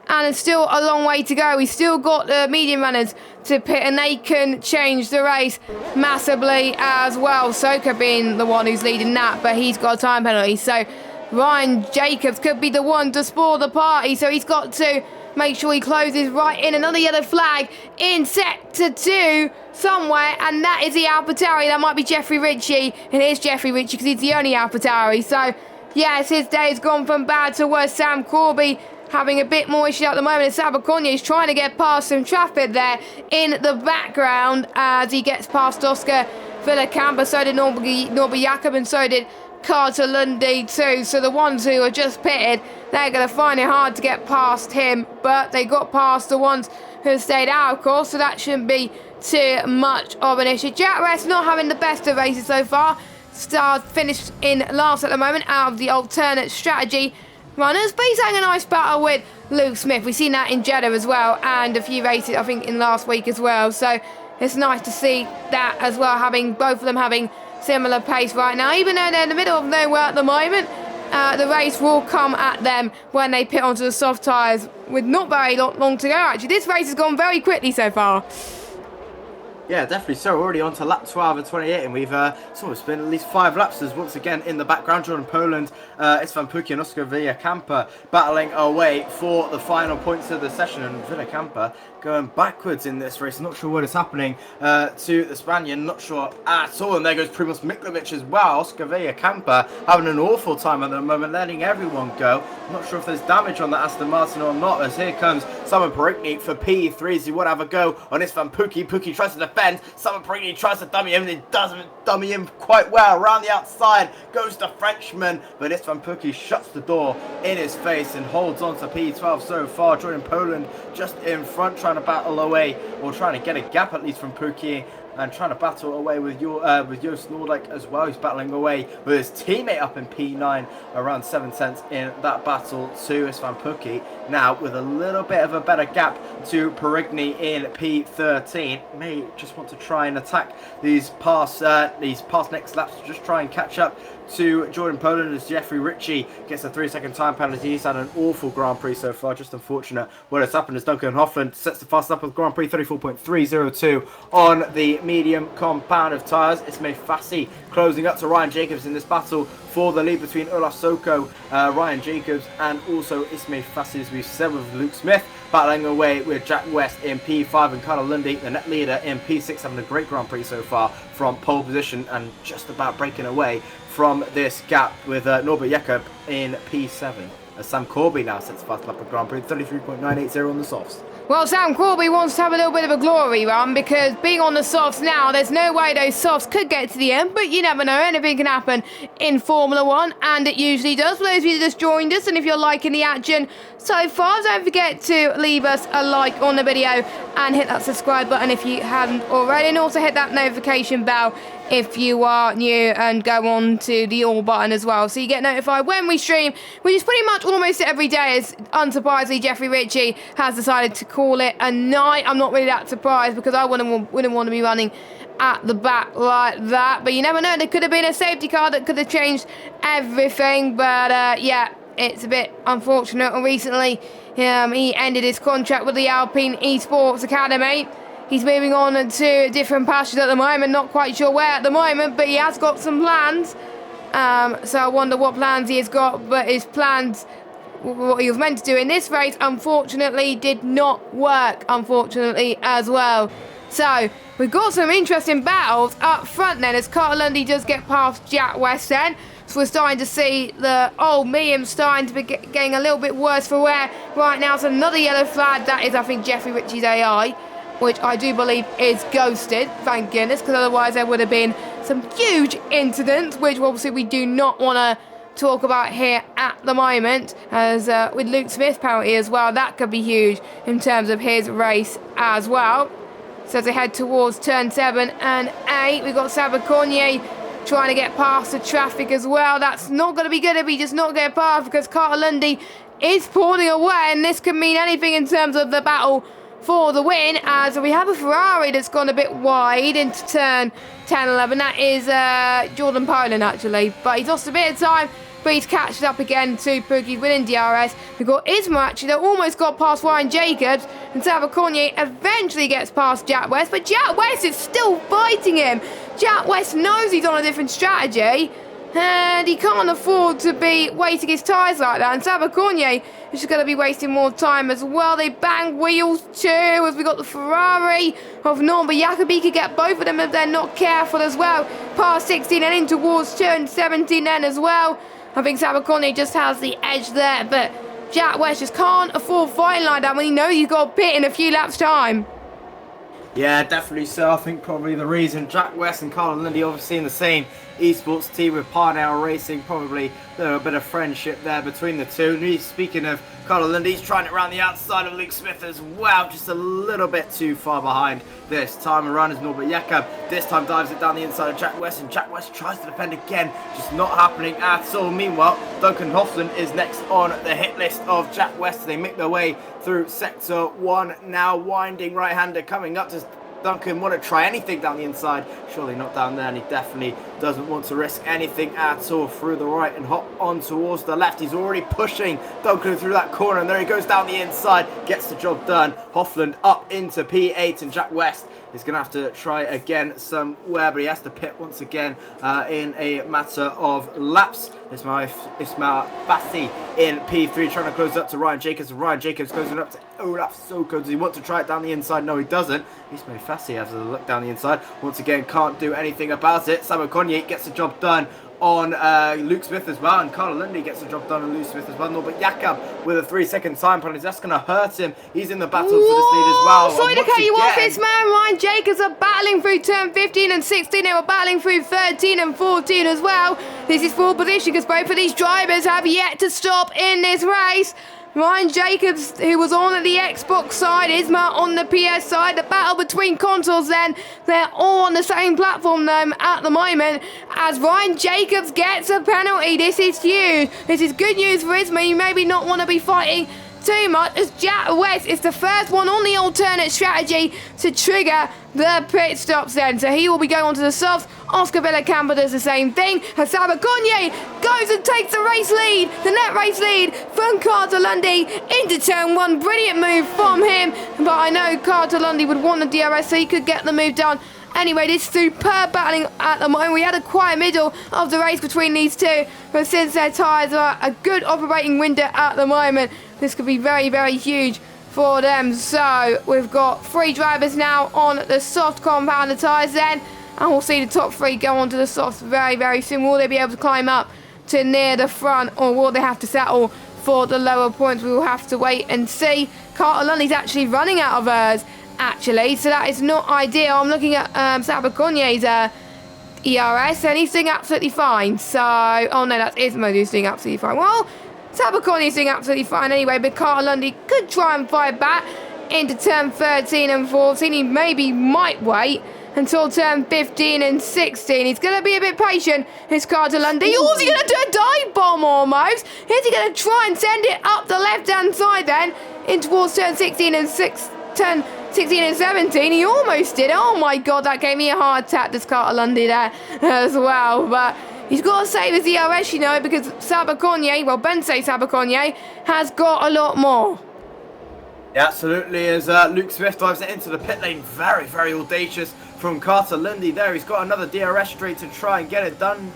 And it's still a long way to go. We've still got the medium runners to pit, and they can change the race massively as well. Soka being the one who's leading that, but he's got a time penalty. So Ryan Jacobs could be the one to spoil the party. So he's got to make sure he closes right in. Another yellow flag in Sector 2 somewhere, and that is the AlphaTauri. That might be Jeffrey Ritchie, and it is Jeffrey Ritchie because he's the only AlphaTauri. So yes, his day has gone from bad to worse. Sam Corby having a bit more issue at the moment, and Sabakonyi is trying to get past some traffic there in the background as he gets past Oscar Villacampa. So did Norby Jakob, and so did Carter Lundy too. So the ones who are just pitted, they're going to find it hard to get past him. But they got past the ones who stayed out, of course, so that shouldn't be too much of an issue. Jack West not having the best of races so far. Star finished in last at the moment out of the alternate strategy runners, but he's having a nice battle with Luke Smith. We've seen that in Jeddah as well, and a few races I think in last week as well, so it's nice to see that as well, having both of them having similar pace right now, even though they're in the middle of nowhere at the moment. The race will come at them when they pit onto the soft tyres with not very long to go. Actually, this race has gone very quickly so far. Yeah, definitely so. Already on to lap 12 and 28, and we've it's been at least 5 laps. There's once again in the background Jordan Poland, Istvan Puki and Oscar Villacampa battling away for the final points of the session, and Villacampa going backwards in this race. Not sure what is happening to the Spaniard, not sure at all. And there goes Primoz Mikljevic as well. Oscar Villacampa having an awful time at the moment, letting everyone go. Not sure if there's damage on that Aston Martin or not, as here comes Simon Perigny for P3, as he would have a go on Istvan Puki. Puki tries to defend, Simon Perigny tries to dummy him, and it doesn't dummy him quite well. Around the outside goes the Frenchman, but Istvan Puki shuts the door in his face and holds on to P12 so far. Jordan Poland just in front, trying to battle away, or trying to get a gap at least from Puki, and trying to battle away with Joost Noordijk as well. He's battling away with his teammate up in P9, around 7 tenths in that battle to Istvan Puki. Now with a little bit of a better gap to Perigny in P13. May just want to try and attack these past next laps to just try and catch up to Jordan Poland, as Jeffrey Ritchie gets a 3-second time penalty. He's had an awful Grand Prix so far, just unfortunate what has happened, as Duncan Hoffland sets the fastest up with Grand Prix 34.302 on the medium compound of tyres. Ismay Fassi closing up to Ryan Jacobs in this battle for the lead between Olaf Soko, Ryan Jacobs, and also Ismay Fassi, as we've said, with Luke Smith battling away with Jack West in P5 and Carter Lundy, the net leader, in P6, having a great Grand Prix so far from pole position and just about breaking away from this gap with Norbert Jakob in P7. As Sam Corby now sets fast lap of Grand Prix, 33.980 on the softs. Well, Sam Corby wants to have a little bit of a glory run, because being on the softs now, there's no way those softs could get to the end, but you never know, anything can happen in Formula 1, and it usually does. For those of you that just joined us, and if you're liking the action so far, don't forget to leave us a like on the video and hit that subscribe button if you haven't already, and also hit that notification bell if you are new, and go on to the all button as well, so you get notified when we stream, which is pretty much almost every day, as unsurprisingly Jeffrey Ritchie has decided to call it a night. I'm not really that surprised, because I wouldn't want to be running at the back like that, but you never know, there could have been a safety car that could have changed everything. But yeah, it's a bit unfortunate. Recently he ended his contract with the Alpine Esports Academy. He's moving on to different pastures at the moment, not quite sure where at the moment, but he has got some plans. So I wonder what plans he has got, but his plans, what he was meant to do in this race, unfortunately did not work, unfortunately, as well. So we've got some interesting battles up front then, as Carter Lundy does get past Jack West then. So we're starting to see the old medium starting to be getting a little bit worse for wear right now. So another yellow flag, that is I think Jeffrey Ritchie's AI, which I do believe is ghosted, thank goodness, because otherwise there would have been some huge incidents, which obviously we do not want to talk about here at the moment, as with Luke Smith penalty as well, that could be huge in terms of his race as well. So as they head towards turn 7 and 8, we've got Sabacornier trying to get past the traffic as well. That's not going to be good if he does not get past, because Carter Lundy is pulling away, and this could mean anything in terms of the battle for the win, as we have a Ferrari that's gone a bit wide into turn 10, 11. That is Jordan Poland, actually, but he's lost a bit of time, but he's catched up again to Puki winning DRS. We've got Isma, actually, that almost got past Ryan Jacobs, and Sabacornier eventually gets past Jack West, but Jack West is still fighting him. Jack West knows he's on a different strategy, and he can't afford to be wasting his tyres like that, and Sabacornier is just going to be wasting more time as well. They bang wheels too, as we got the Ferrari of Norbert Jakob. Could get both of them if they're not careful as well. Past 16 and in towards turn 17 then as well. I think Sabacornier just has the edge there, but Jack West just can't afford fighting like that when he knows he's got a pit in a few laps' time. Yeah, definitely so. I think probably the reason Jack West and Carl Lindy obviously in the same esports team with Parnell Racing, probably a bit of friendship there between the two. And speaking of Carl Lindy, he's trying it around the outside of Luke Smith as well, just a little bit too far behind this time around as Norbert Jakob this time dives it down the inside of Jack West, and Jack West tries to defend again, just not happening at all. Meanwhile, Duncan Hoffland is next on the hit list of Jack West. They make their way through sector 1 now, winding right-hander coming up to Duncan. Want to try anything down the inside? Surely not down there, and he definitely doesn't want to risk anything at all. Through the right and hop on towards the left. He's already pushing Duncan through that corner, and there he goes down the inside, gets the job done. Hoffland up into P8, and Jack West is going to have to try again somewhere, but he has to pit once again in a matter of laps. Ismail Bassi in P3 trying to close up to Ryan Jacobs, and Ryan Jacobs closing up to Olaf Soko. Does he want to try it down the inside? No, he doesn't. Ismail Bassi has a look down the inside. Once again, can't do anything about it. Sabo Konye gets the job done on Luke Smith as well, and Carl Lundy gets the job done on Luke Smith as well. Norbert Jakob with a 3-second time penalty. That's going to hurt him. He's in the battle for this lead as well. Sorry to cut you off, this man. Ryan Jacobs are battling through turn 15 and 16. They were battling through 13 and 14 as well. This is full position because both of these drivers have yet to stop in this race. Ryan Jacobs, who was on the Xbox side, Isma on the PS side. The battle between consoles then, they're all on the same platform though at the moment, as Ryan Jacobs gets a penalty. This is huge. This is good news for Isma. You maybe not want to be fighting too much, as Jack West is the first one on the alternate strategy to trigger the pit stops then. So he will be going on to the softs. Oscar Villacampa does the same thing. Hasaba Konye goes and takes the race lead, the net race lead from Carter Lundy into turn 1. Brilliant move from him, but I know Carter Lundy would want the DRS so he could get the move done. Anyway, this superb battling at the moment. We had a quiet middle of the race between these two, but since their tyres are a good operating window at the moment, this could be very, very huge for them. So we've got 3 drivers now on the soft compounder tyres then, and we'll see the top 3 go onto the softs very, very soon. Will they be able to climb up to near the front, or will they have to settle for the lower points? We will have to wait and see. Carter Lundy's actually running out of hers, actually, so that is not ideal. I'm looking at Sabakonye's ERS, and he's doing absolutely fine. So, oh no, that's Ismo who's doing absolutely fine. Well, Sabakonye's doing absolutely fine anyway, but Carter Lundy could try and fight back into turn 13 and 14. He maybe might wait until turn 15 and 16. He's going to be a bit patient, is Carter Lundy. Oh, is he going to do a dive bomb almost? Is he going to try and send it up the left-hand side then, in towards turn 16 and 17? He almost did. Oh my god, that gave me a heart attack, this Carter Lundy there as well. But he's got to save his ERS, you know, because Sabakonye, well, Bensei Sabakonye, has got a lot more. Yeah, absolutely, as Luke Smith dives it into the pit lane. Very, very audacious from Carter Lundy there. He's got another DRS straight to try and get it done.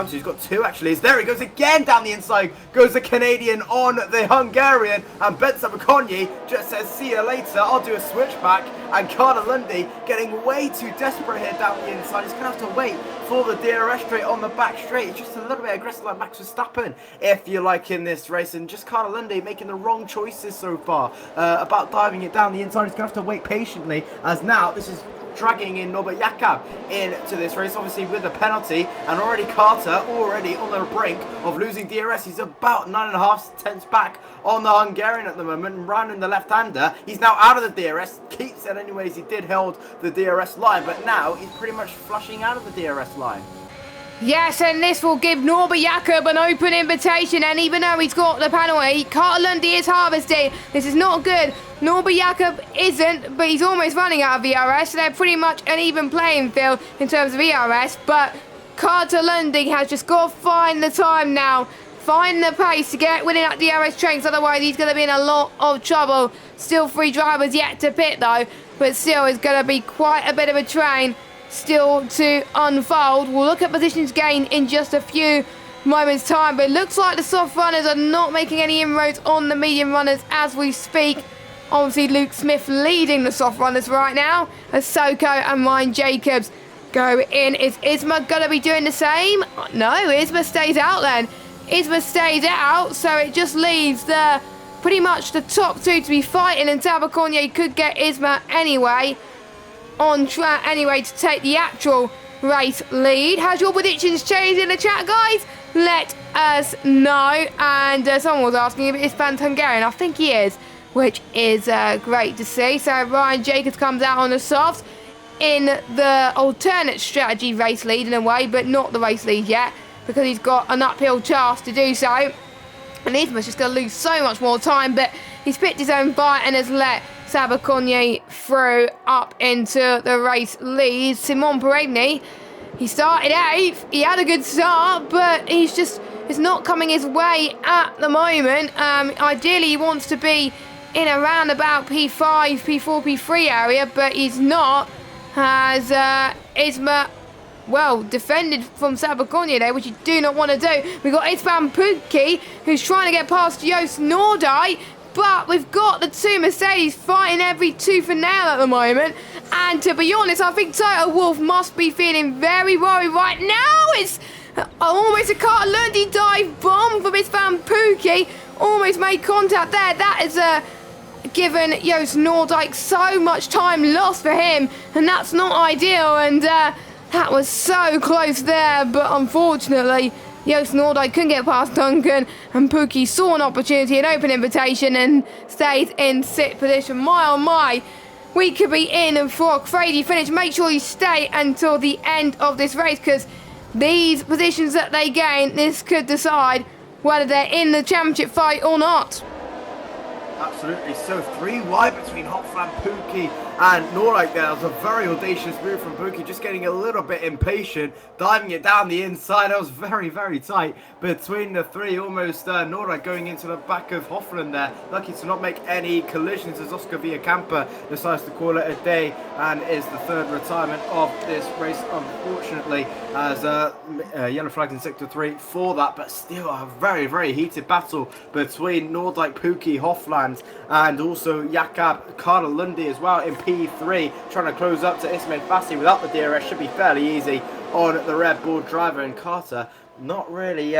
He's got 2 actually. There he goes again down the inside. Goes the Canadian on the Hungarian, and Ben Sabakonye just says, see you later, I'll do a switchback. And Carter Lundy getting way too desperate here down the inside. He's going to have to wait for the DRS straight on the back straight. He's just a little bit aggressive like Max Verstappen, if you like, in this race. And just Carter Lundy making the wrong choices so far about diving it down the inside. He's going to have to wait patiently, as now this is dragging in Norbert Jakob into this race, obviously with a penalty, and already Carter already on the brink of losing DRS. He's about 9.5 tenths back on the Hungarian at the moment, and rounding the left-hander. He's now out of the DRS, keeps it anyways. He did hold the DRS line, but now he's pretty much flushing out of the DRS line. Yes, and this will give Norbert Jakob an open invitation, and even though he's got the penalty, Carter Lundy is harvesting. This is not good. Norbert Jakob isn't, but he's almost running out of ERS, so they're pretty much an even playing field in terms of ERS, but Carter Lundy has just got to find the time now, find the pace to get within that DRS train, otherwise he's going to be in a lot of trouble. Still 3 drivers yet to pit though, but still it's going to be quite a bit of a train still to unfold. We'll look at positions gained in just a few moments time, but it looks like the soft runners are not making any inroads on the medium runners as we speak. Obviously Luke Smith leading the soft runners right now, as Soko and Ryan Jacobs go in. Is Isma going to be doing the same? No, Isma stays out then. Isma stays out, so it just leaves the pretty much the top two to be fighting, and Sabaconye could get Isma anyway on track anyway to take the actual race lead. Has your predictions changed in the chat, guys? Let us know. And someone was asking if Ispan's Hungarian. I think he is, which is great to see. So Ryan Jacobs comes out on the softs in the alternate strategy race lead in a way, but not the race lead yet, because he's got an uphill task to do so. And Isma's just going to lose so much more time, but he's picked his own fight and has let Sabaconye through up into the race lead. Simon Peregni, he started 8th. He had a good start, but it's not coming his way at the moment. Ideally, he wants to be in around about P5, P4, P3 area, but he's not. Has Isma, well, defended from Sabaconye there, which you do not want to do. We've got Ispan Pukki, who's trying to get past Joost Noordijk, but we've got the two Mercedes fighting every tooth and nail at the moment. And to be honest, I think Toto Wolff must be feeling very worried right now. It's almost a Carlundi dive bomb from Ispan Pukki. Almost made contact there. That is given Joost Noordijk so much time lost for him, and that's not ideal. And that was so close there, but unfortunately Joost Noordijk couldn't get past Duncan, and Pukki saw an opportunity, an open invitation, and stayed in 6th position. My oh my, we could be in for a crazy finish. Make sure you stay until the end of this race, because these positions that they gain, this could decide whether they're in the championship fight or not. Absolutely. So 3 wide between Hofland, Pukki and Noordijk there. That was a very audacious move from Pukki, just getting a little bit impatient, diving it down the inside. That was very, very tight between the three. Almost Noordijk going into the back of Hofland there. Lucky to not make any collisions as Oscar Villacampa decides to call it a day, and is the 3rd retirement of this race, unfortunately, as yellow flags in sector 3 for that. But still a very, very heated battle between Noordijk, Pukki, Hofland, and also Jakob Carlundi as well in P3, trying to close up to Ismail Bassi without the DRS. Should be fairly easy on the Red Bull driver. And Carter not really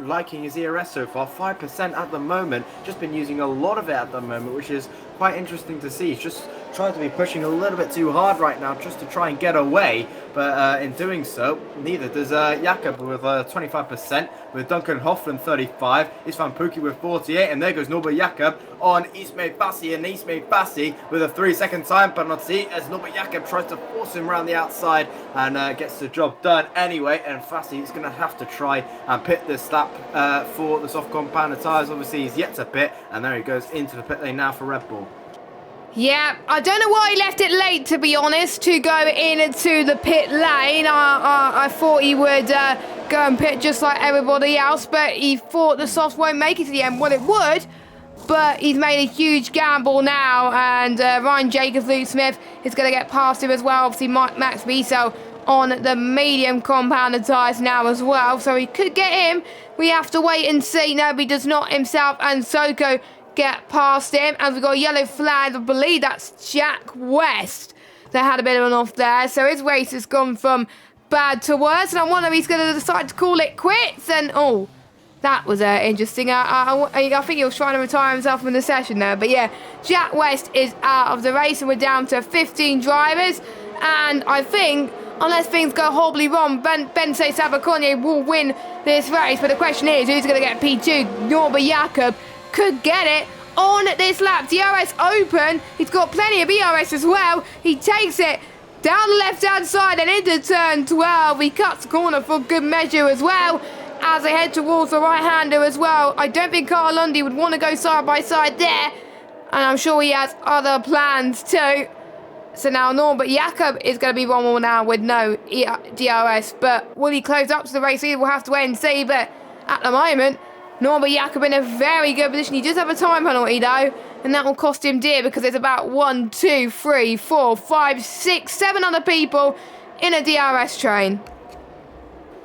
liking his ERS so far, 5% at the moment, just been using a lot of it at the moment, which is quite interesting to see. He's just trying to be pushing a little bit too hard right now just to try and get away, but in doing so, neither does Jakob with 25%, with Duncan Hofland 35, Isfan Pukki with 48, and there goes Norbert Jakob on Ismail Bassi, and Ismail Bassi with a 3-second time penalty as Norbert Jakob tries to force him around the outside and gets the job done anyway. And Bassi is going to have to try and pit this lap for the soft compound of tyres. Obviously he's yet to pit, and there he goes into the pit lane now for Red Bull. Yeah, I don't know why he left it late, to be honest, to go into the pit lane. I thought he would go and pit just like everybody else, but he thought the softs won't make it to the end. Well, it would, but he's made a huge gamble now, and Ryan Jacobs, Luke Smith is going to get past him as well. Obviously, Max Wiesel on the medium compounded tyres now as well, so he could get him. We have to wait and see. No, he does not himself, and Soko get past him, and we've got a yellow flag. I believe that's Jack West that had a bit of an off there, so his race has gone from bad to worse, and I wonder if he's going to decide to call it quits. And oh, that was interesting. I think he was trying to retire himself from the session there, but yeah, Jack West is out of the race, and we're down to 15 drivers. And I think, unless things go horribly wrong, Bensei Sabaconye will win this race. But the question is, who's going to get P2? Norbert Jakob could get it on this lap. DRS open. He's got plenty of ERS as well. He takes it down the left-hand side and into turn 12. He cuts the corner for good measure as well as they head towards the right-hander as well. I don't think Carl Lundy would want to go side by side there, and I'm sure he has other plans too. So now Norbert Jakob is going to be one more now with no DRS, but will he close up to the race lead? We'll have to wait and see, but at the moment, Norbert Jakob in a very good position. He does have a time penalty though, and that will cost him dear, because there's about 1, 2, 3, 4, 5, 6, 7 other people in a DRS train.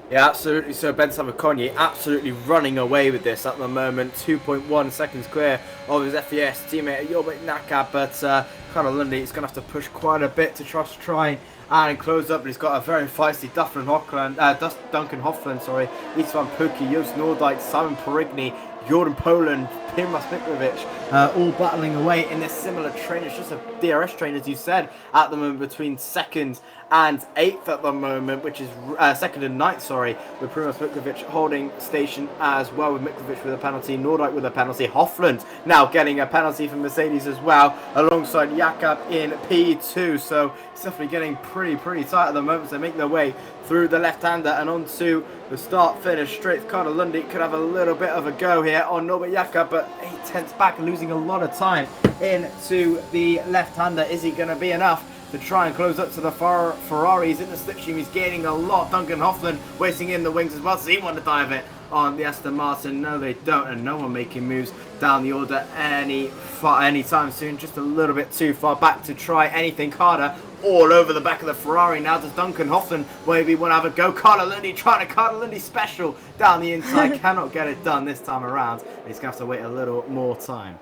Yeah, absolutely. So Ben Sabaconye absolutely running away with this at the moment. 2.1 seconds clear of his FES teammate Jobbik Naka, but Carl Lundy is going to have to push quite a bit to try and close up. But he's got a very feisty Duncan Hofland, Isvan Pukki, Joost Noordijk, Simon Perigny, Jordan Poland, Primoz Mitrovic, all battling away in this similar train. It's just a DRS train, as you said, at the moment between 2nd and 8th at the moment, which is 2nd and 9th, sorry, with Primoz Mitrovic holding station as well, with Mitrovic with a penalty, Nordyke with a penalty, Hofland now getting a penalty from Mercedes as well, alongside Jakob in P2, so it's definitely getting pretty tight at the moment. So they make their way through the left-hander and onto the start-finish straight. Carter Lundy could have a little bit of a go here on Norbert Jakob, but 8/10 back, losing a lot of time into the left-hander. Is he going to be enough to try and close up to the Ferraris in the slipstream? He's gaining a lot. Duncan Hofland wasting in the wings as well. Does he want to dive it on the Aston Martin? No, they don't, and no one making moves down the order anytime soon. Just a little bit too far back to try anything. Carter all over the back of the Ferrari now. Does Duncan Hofland maybe want to have a go? Carter Lundy trying to Carter Lundy special down the inside. Cannot get it done this time around. He's going to have to wait a little more time.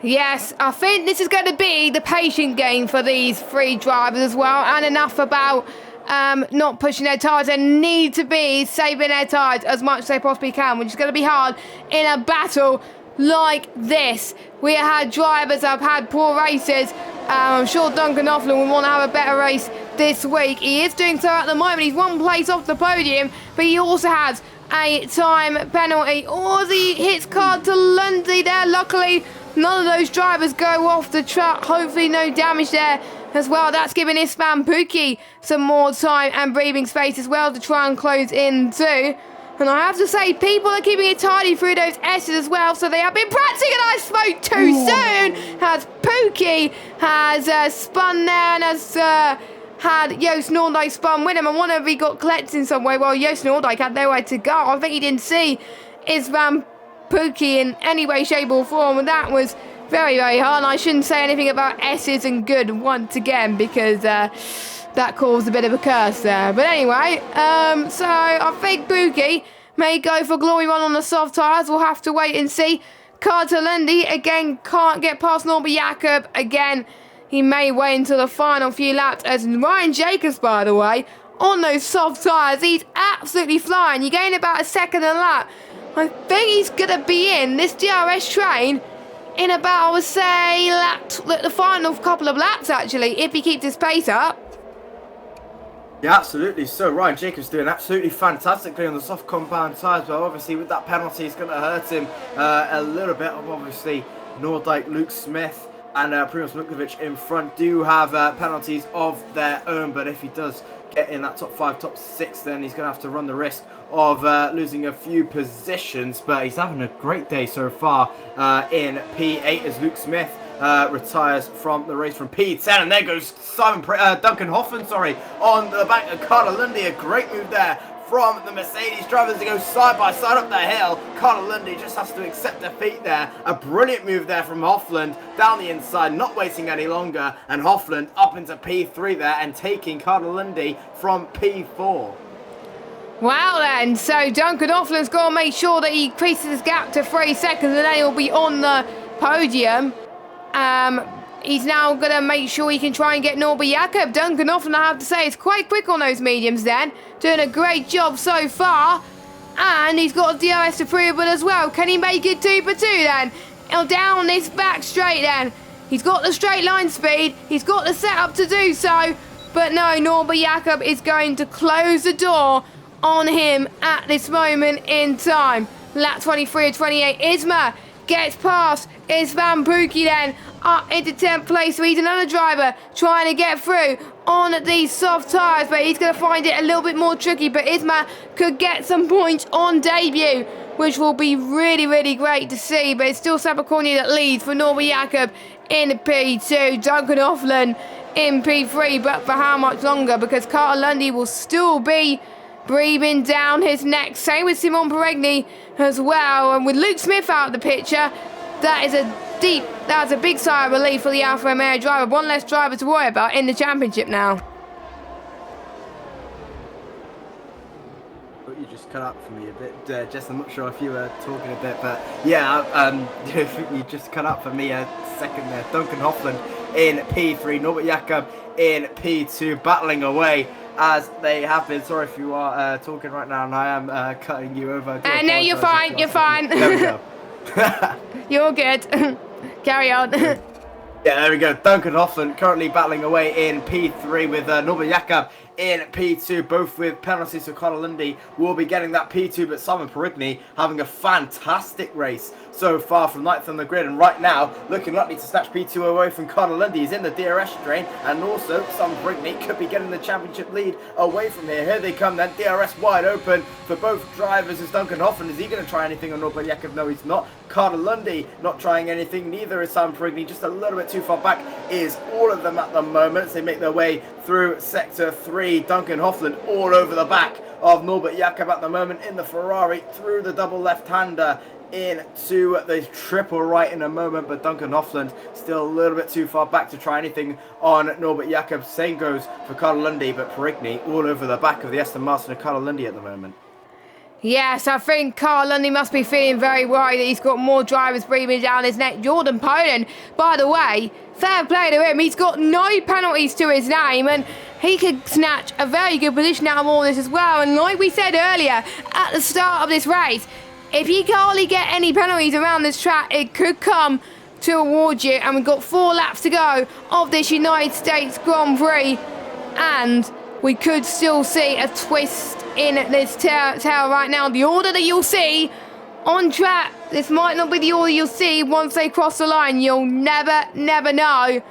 Yes, I think this is going to be the patient game for these three drivers as well, and enough about not pushing their tyres. They need to be saving their tyres as much as they possibly can, which is going to be hard in a battle like this. We had drivers that have had poor races. I'm sure Duncan Hofland will want to have a better race this week. He is doing so at the moment. He's one place off the podium, but he also has a time penalty. Oh, he hits Carter Lundy there. Luckily, none of those drivers go off the track. Hopefully no damage there as well. That's giving Isvan Pukki some more time and breathing space as well to try and close in too. And I have to say, people are keeping it tidy through those S's as well, so they have been practicing, and I spoke too soon, as Pukki has spun there and has had Joost Noordijk spun with him. I wonder if he got collected in some way. Well, Joost Noordijk had nowhere to go. I think he didn't see Isvan Pukki in any way, shape or form, and that was very hard. And I shouldn't say anything about S's and good once again, because that caused a bit of a curse there. But anyway, so I think Pukki may go for glory run on the soft tyres. We'll have to wait and see. Carter Lundy, again, can't get past Norbert Jakob. Again, he may wait until the final few laps. As Ryan Jacobs, by the way, on those soft tyres, he's absolutely flying. You gain about a second a lap. I think he's going to be in this DRS train in about, I would say, the final couple of laps, actually, if he keeps his pace up. Yeah, absolutely. So Ryan Jacobs doing absolutely fantastically on the soft compound tyres, but obviously with that penalty, it's going to hurt him a little bit. Obviously, Noordijk, Luke Smith, and Primoz Mitrovic in front do have penalties of their own, but if he does get in that top 5, top 6, then he's going to have to run the risk of losing a few positions. But he's having a great day so far in P8 as Luke Smith retires from the race from P10, and there goes Duncan Hofland, on the back of Carter Lundy. A great move there from the Mercedes drivers to go side by side up the hill. Carter Lundy just has to accept defeat there. A brilliant move there from Hofland down the inside, not waiting any longer, and Hofland up into P3 there and taking Carter Lundy from P4. Wow then, so Duncan Hofland's got to make sure that he increases his gap to 3 seconds, and then he'll be on the podium. He's now going to make sure he can try and get Norbert Jakob. Duncan Hofland, I have to say, is quite quick on those mediums then. Doing a great job so far. And he's got a DRS approval as well. Can he make it 2 for 2 then? Down this back straight then. He's got the straight line speed. He's got the setup to do so. But no, Norbert Jakob is going to close the door on him at this moment in time. Lap 23 of 28. Isma gets past Isvan Pukki then up into 10th place. So he's another driver trying to get through on these soft tyres, but he's going to find it a little bit more tricky. But Isma could get some points on debut, which will be really great to see. But it's still Sabacornia that leads for Norbert Jakob in P2. Duncan Hofland in P3, but for how much longer? Because Carter Lundy will still be breathing down his neck. Same with Simon Peregni as well. And with Luke Smith out of the picture, that's a big sigh of relief for the Alfa Romeo driver. One less driver to worry about in the championship now. You just cut up for me a bit, Jess. I'm not sure if you were talking a bit, but yeah, you just cut up for me a second there. Duncan Hofland in P3, Norbert Jakob in P2, battling away as they have been. Sorry if you are talking right now and I am cutting you over. No, you're fine, you're fine. There we go. You're good. Carry on. Yeah, there we go. Duncan Hoffman currently battling away in P3 with Norbert Jakob in P2, both with penalties. So Carlo Lundy will be getting that P2, but Simon Perigny having a fantastic race so far from ninth on the grid, and right now looking likely to snatch P2 away from Carlo Lundy. He's in the DRS train, and also Simon Perigny could be getting the championship lead away from here. Here they come then, DRS wide open for both drivers. Is Duncan Hoffman, is he going to try anything on Norbert Jakob? No, he's not. Carlo Lundy not trying anything, neither is Simon Perigny, just a little bit too far back is all of them at the moment. So they make their way through sector 3. Duncan Hoffman all over the back of Norbert Jakob at the moment in the Ferrari, through the double left-hander into the triple right in a moment, but Duncan Hoffland still a little bit too far back to try anything on Norbert Jakob. Same goes for Carlo Lundy, but Perigny all over the back of the Aston Martin of Carlo Lundy at the moment. Yes, I think Carl Lundy must be feeling very worried that he's got more drivers breathing down his neck. Jordan Poland, by the way, fair play to him. He's got no penalties to his name, and he could snatch a very good position out of all this as well. And like we said earlier, at the start of this race, if you can hardly get any penalties around this track, it could come towards you. And we've got 4 laps to go of this United States Grand Prix, and we could still see a twist in this tail right now. The order that you'll see on track, this might not be the order you'll see once they cross the line. You'll never know.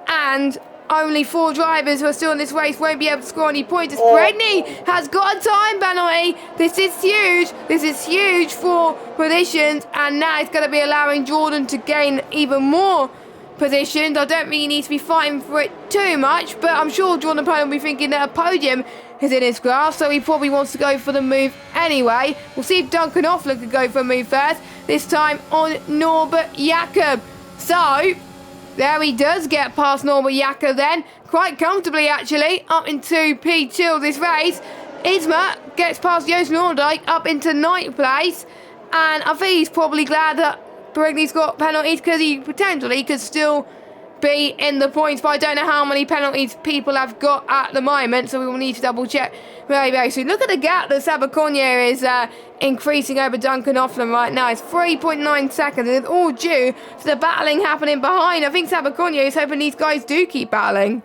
And only 4 drivers who are still in this race won't be able to score any points. Perigny has got a time penalty. This is huge. This is huge for positions, and now it's going to be allowing Jordan to gain even more positions. I don't think he needs to be fighting for it too much, but I'm sure Jordan Poland will be thinking that a podium is in his grasp, so he probably wants to go for the move anyway. We'll see if Duncan Hoffler could go for a move first, this time on Norbert Jakob. So there he does get past Norbert Jakob then, quite comfortably actually, up into P2 of this race. Isma gets past Joost Noordijk up into 9th place, and I think he's probably glad that Perigny's got penalties, because he potentially could still be in the points, but I don't know how many penalties people have got at the moment, so we will need to double check very soon. Look at the gap that Sabaconnier is increasing over Duncan Hoffman right now. It's 3.9 seconds, and it's all due to the battling happening behind. I think Sabaconnier is hoping these guys do keep battling.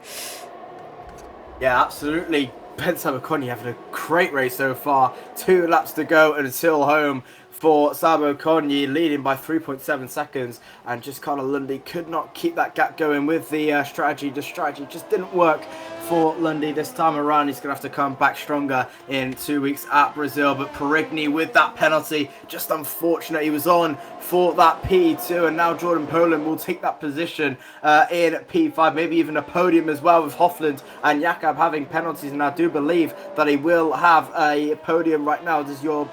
Yeah, absolutely. Ben Sabaconnier having a great race so far. 2 laps to go until home for Sabo Konyi, leading by 3.7 seconds, and just Carlo Lundy could not keep that gap going with the strategy. The strategy just didn't work for Lundy this time around. He's going to have to come back stronger in 2 weeks at Brazil, but Perigny with that penalty, just unfortunate. He was on for that P2, and now Jordan Poland will take that position in P5, maybe even a podium as well, with Hoffland and Jakob having penalties, and I do believe that he will have a podium right now. Does your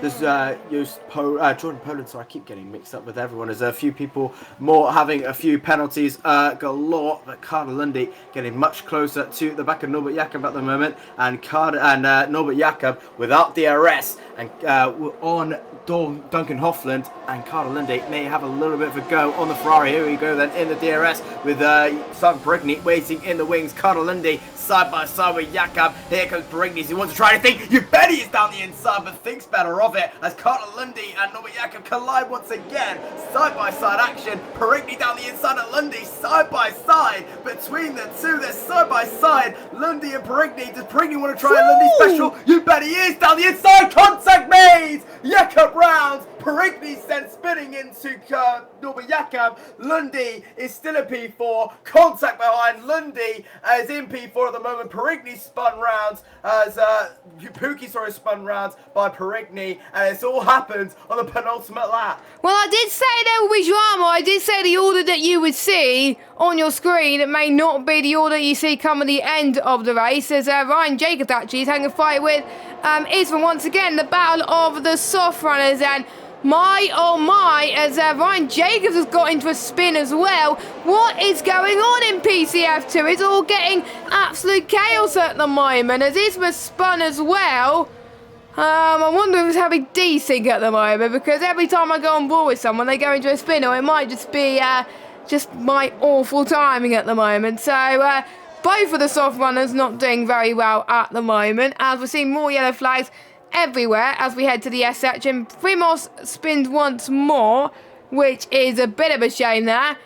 There's Jordan Poland, so I keep getting mixed up with everyone. There's a few people more having a few penalties galore, but Carlo Lundy getting much closer to the back of Norbert Jakob at the moment, and Norbert Jakob without DRS and on Duncan Hoffland, and Carlo Lundy may have a little bit of a go on the Ferrari. Here we go then in the DRS with Simon Perigny waiting in the wings. Carlo Lundy side by side with Jakob. Here comes Perigny. Does he want to try anything? You bet he is down the inside, but thinks better of it as Carlo Lundy and Norbert Jakob collide once again. Side by side action. Perigny down the inside of Lundy, side by side between the two. They're side by side. Lundy and Perigny. Does Perigny want to try a Lundy special? You bet he is. Down the inside. Contact made. Jakob rounds. Perigny then spinning into Norbert Jakob. Lundy is still in P4. Contact behind. Lundy is in P4 at the moment. Perigny spun round as Pookie spun round by Perigny, and it's all happened on the penultimate lap. Well, I did say there will be drama. I did say the order that you would see on your screen, it may not be the order you see come at the end of the race, as Ryan Jacobs actually is having a fight with Isma once again. The battle of the soft runners, and my oh my, as Ryan Jacobs has got into a spin as well. What is going on in PCF2? It's all getting absolute chaos at the moment, as Isma spun as well. I wonder if it's having desync at the moment, because every time I go on board with someone, they go into a spin, or it might just be just my awful timing at the moment. So both of the soft runners not doing very well at the moment, as we're seeing more yellow flags everywhere as we head to the S section. Primos spins once more, which is a bit of a shame there.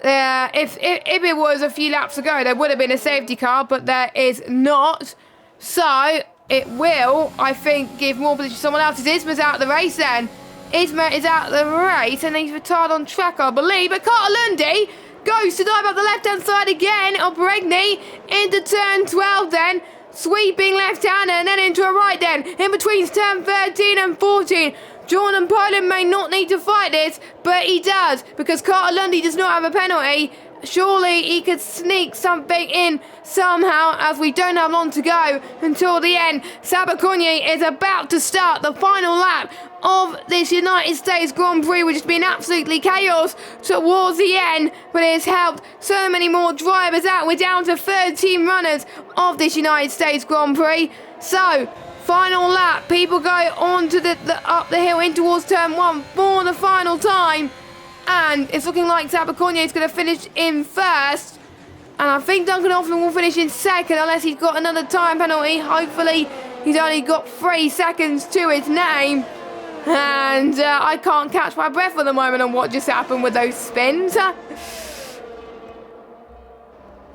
If it was a few laps ago, there would have been a safety car, but there is not. So it will, I think, give more position to someone else. Isma's out of the race then. Isma is out of the race and he's retired on track, I believe. But Carter Lundy goes to dive up the left-hand side again of Bregni into turn 12 then. Sweeping left-hander and then into a right then. In between turn 13 and 14. Jordan Poland may not need to fight this, but he does, because Carter Lundy does not have a penalty. Surely he could sneak something in somehow, as we don't have long to go until the end. Sabakonyi is about to start the final lap of this United States Grand Prix, which has been absolutely chaos towards the end, but it has helped so many more drivers out. We're down to 13 runners of this United States Grand Prix. So, final lap, people go on to up the hill in towards turn 1 for the final time. And it's looking like Sabakonyi is going to finish in first. And I think Duncan Hoffman will finish in second, unless he's got another time penalty. Hopefully, he's only got 3 seconds to his name. And I can't catch my breath at the moment on what just happened with those spins.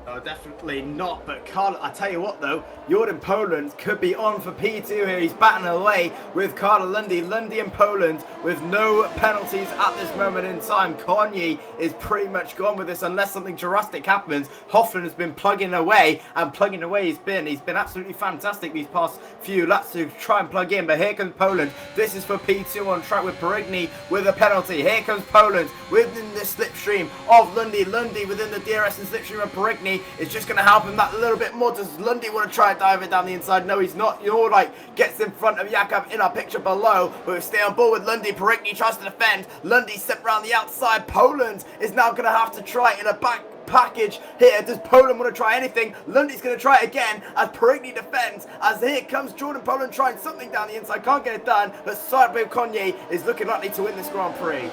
No, definitely not. But Carl, I tell you what though, Jordan Poland could be on for P2 here. He's batting away with Carter Lundy. Lundy and Poland with no penalties at this moment in time. Konyi is pretty much gone with this unless something drastic happens. Hoffman has been plugging away, and plugging away he's been absolutely fantastic these past few laps to try and plug in. But here comes Poland. This is for P2 on track with Perigny with a penalty. Here comes Poland within the slipstream of Lundy. Lundy within the DRS and slipstream of Perigny is just going to help him that little bit more. Does Lundy want to try and dive it down the inside? No, he's not. Like gets in front of Jakob in our picture below, but we stay on board with Lundy. Perigny tries to defend. Lundy sent round the outside. Poland is now going to have to try in a back package here. Does Poland want to try anything? Lundy's going to try it again as Perigny defends, as here comes Jordan Poland trying something down the inside. Can't get it done, but Sabakonyi Konyi is looking likely to win this Grand Prix.